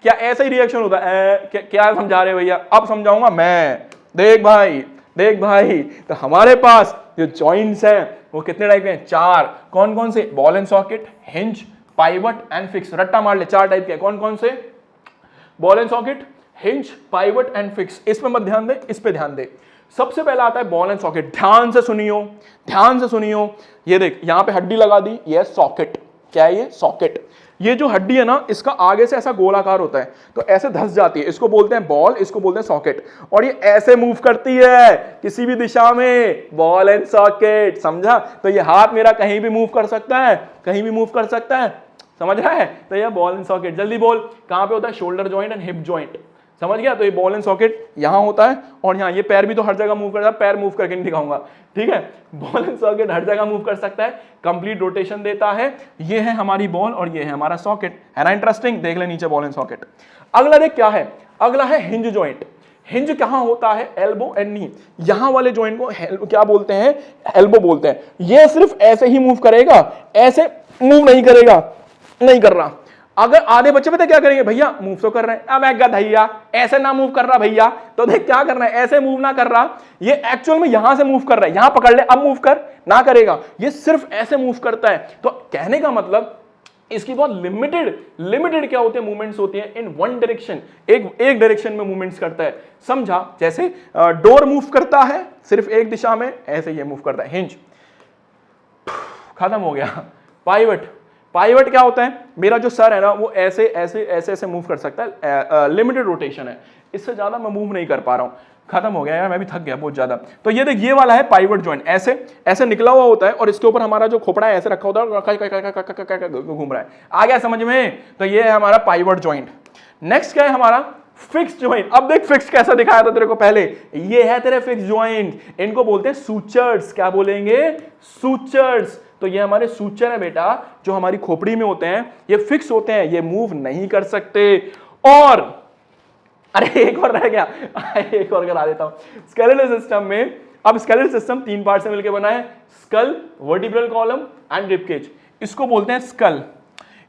S1: क्या ऐसा ही रिएक्शन होता है? क्या समझा रहे भैया? अब समझाऊंगा मैं। देख भाई, तो हमारे पास जो जॉइंट्स हैं वो कितने टाइप के हैं? 4। कौन कौन से? Ball and socket, hinge, pivot and fix. रट्टा मार ले, 4 टाइप के। कौन कौन से? Ball and socket, hinge, pivot and fix. इस पे मत ध्यान दे, इस पे ध्यान दे। सबसे पहला आता है बॉल एंड सॉकेट। ध्यान से सुनियो। ये देख, यहां पे हड्डी लगा दी, ये सॉकेट। क्या है ये? सॉकेट। ये जो हड्डी है ना, इसका आगे से ऐसा गोलाकार होता है, तो ऐसे धस जाती है। इसको बोलते हैं बॉल, इसको बोलते हैं सॉकेट। और ये ऐसे मूव करती है किसी भी दिशा में, बॉल एंड सॉकेट। समझा? तो ये हाथ मेरा कहीं भी मूव कर सकता है, समझ रहा है? तो ये बॉल एंड सॉकेट। जल्दी बोल, कहां पे होता है? Shoulder joint and hip joint. समझ गया? तो ये बॉल एंड सॉकेट यहां होता है, और यहां ये पैर भी तो हर जगह मूव करता है। पैर मूव करके नहीं दिखाऊंगा, ठीक है? बॉल एंड सॉकेट हर जगह मूव कर सकता है, कंप्लीट रोटेशन देता है। ये है हमारी बॉल और ये है हमारा सॉकेट। है ना इंटरेस्टिंग? देख ले नीचे, बॉल एंड सॉकेट। अगला देख क्या है? अगला है हिंज जॉइंट। हिंज कहां होता है? एल्बो एंड नी। यहां वाले जॉइंट को क्या बोलते हैं? एल्बो बोलते हैं। ये सिर्फ ऐसे ही मूव करेगा, ऐसे मूव नहीं करेगा, नहीं कर रहा। अगर आधे बच्चे पता क्या करेंगे? भैया मूव तो कर रहे हैं, अब एक भैया ऐसे ना मूव कर रहा भैया, तो देख क्या करना है, ऐसे मूव ना कर रहा, ये एक्चुअल में यहां से मूव कर रहा है, यहां पकड़ ले, अब मूव कर, ना करेगा, ये सिर्फ ऐसे मूव करता है। तो कहने का मतलब इसकी बहुत लिमिटेड क्या होते हैं? मूवमेंट्स होती हैं इन वन डायरेक्शन, एक डायरेक्शन में मूवमेंट्स करता है। समझा? जैसे डोर मूव करता है सिर्फ एक दिशा में, ऐसे ये मूव करता है। हिंज खत्म हो गया। पाइवट क्या होता है? मेरा जो सर है ना, वो ऐसे मूव कर सकता है, लिमिटेड रोटेशन है, इससे ज्यादा मैं मूव नहीं कर पा रहा हूं। खत्म हो गया यार, मैं भी थक गया बहुत ज्यादा। तो ये देख, ये वाला है पाइवट जॉइंट, ऐसे निकला हुआ होता है, और इसके ऊपर हमारा जो खोपड़ा है ऐसे रखा होता है, घूम रहा है। आ गया समझ में? तो ये है हमारा पाइवट जॉइंट। नेक्स्ट क्या है हमारा? Fix joint. अब देख फिक्स कैसा दिखाया था तेरे को पहले, ये है तेरे फिक्स जॉइंट। इनको बोलते हैं सूचर्स। क्या बोलेंगे? सूचर्स। तो ये हमारे सूचर है बेटा, जो हमारी खोपड़ी में होते हैं, ये फिक्स होते हैं, ये मूव नहीं कर सकते। और अरे एक और रह गया, एक और करा देता हूं। स्केलेटल सिस्टम में, अब स्केलेटल सिस्टम 3 पार्ट से मिलकर बना है, skull, vertebral column and rib cage. इसको बोलते हैं स्कल,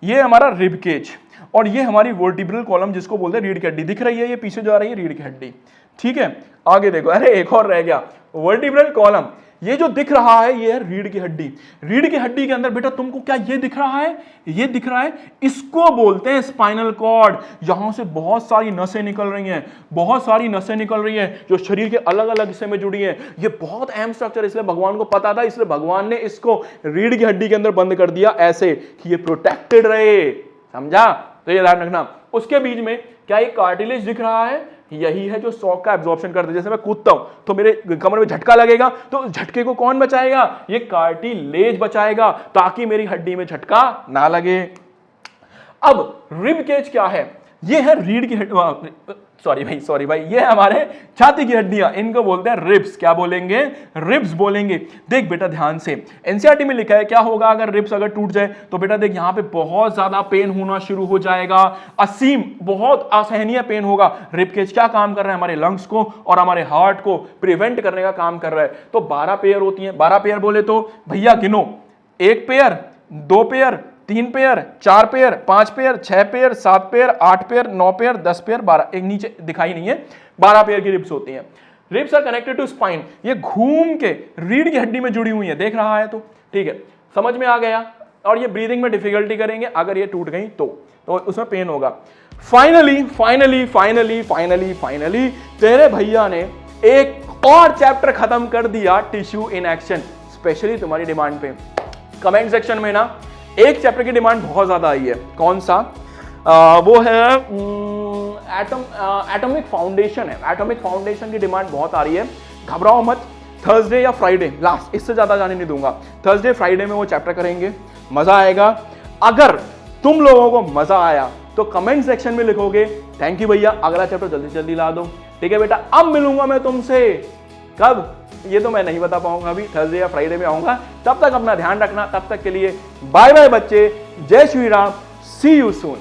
S1: ये हमारा रिब केज, और ये हमारी वर्टिब्रल कॉलम जिसको बोलते हैं रीढ़ की हड्डी। दिख रही है ये पीछे जा रही है रीढ़ की हड्डी, ठीक है? आगे देखो, अरे एक और रह गया, वर्टिब्रल कॉलम। ये जो दिख रहा है ये है रीढ़ की हड्डी। रीढ़ की हड्डी के अंदर बेटा तुमको क्या ये दिख रहा है? ये दिख रहा है, इसको बोलते हैं स्पाइनल कॉर्ड। यहां से बहुत सारी नसें निकल रही हैं, जो शरीर के अलग अलग हिस्से में जुड़ी हैं। ये बहुत अहम स्ट्रक्चर, इसलिए भगवान को पता था, इसलिए भगवान ने इसको रीढ़ की हड्डी के अंदर बंद कर दिया ऐसे कि ये प्रोटेक्टेड रहे। समझा? तो ये ध्यान रखना। उसके बीच में क्या ये कार्टिलेज दिख रहा है? यही है जो शॉक का एब्जॉर्प्शन करता है। जैसे मैं कूदता हूं तो मेरे कमर में झटका लगेगा, तो झटके को कौन बचाएगा? ये कार्टिलेज बचाएगा, ताकि मेरी हड्डी में झटका ना लगे। अब रिब केज क्या है? ये है रीढ़ की हड्डी, सॉरी भाई, ये हमारे छाती की हड्डियां, इनको बोलते हैं रिब्स। क्या बोलेंगे? रिब्स बोलेंगे। देख बेटा ध्यान से, एनसीईआरटी में लिखा है क्या होगा अगर रिब्स अगर टूट जाए? तो बेटा देख, यहां पे बहुत ज्यादा पेन होना शुरू हो जाएगा, असीम, बहुत असहनीय पेन होगा। रिब केज क्या काम कर रहा है? हमारे लंग्स को और हमारे हार्ट को प्रिवेंट करने का काम कर रहा है। तो 12 पेयर होती है। 12 पेयर बोले तो भैया गिनो, 1 pair, 2 pair, 3 pair, 4 pair, 5 pair, 6 pair, 7 pair, 8 pair, 9 pair, 10 pair, 12, एक नीचे दिखाई नहीं है, 12 पेयर की रिब्स होती हैं। Ribs are connected to spine, ये घूम के रीढ़ की हड्डी में जुड़ी हुई है, देख रहा है तो ठीक है, समझ में आ गया। और ये ब्रीदिंग में डिफिकल्टी करेंगे अगर ये टूट गई तो उसमें पेन होगा। फाइनली तेरे भैया ने एक और चैप्टर खत्म कर दिया, टिश्यू इन एक्शन, स्पेशली तुम्हारी डिमांड पे। कमेंट सेक्शन में ना एक चैप्टर की डिमांड बहुत ज्यादा आई है। कौन सा? वो है एटॉमिक फाउंडेशन है। एटॉमिक फाउंडेशन की डिमांड बहुत आ रही है। घबराओ मत, थर्सडे या फ्राइडे लास्ट, इससे ज्यादा जाने नहीं दूंगा। थर्सडे फ्राइडे में वो चैप्टर करेंगे, मजा आएगा। अगर तुम लोगों को मजा आया तो कमेंट सेक्शन में लिखोगे थैंक यू भैया, अगला चैप्टर जल्दी जल्दी ला दो। ठीक है बेटा, अब मिलूंगा मैं तुमसे कब, ये तो मैं नहीं बता पाऊंगा, अभी थर्सडे या फ्राइडे में आऊंगा। तब तक अपना ध्यान रखना, तब तक के लिए बाय बाय बच्चे, जय श्री राम, सी यू सून।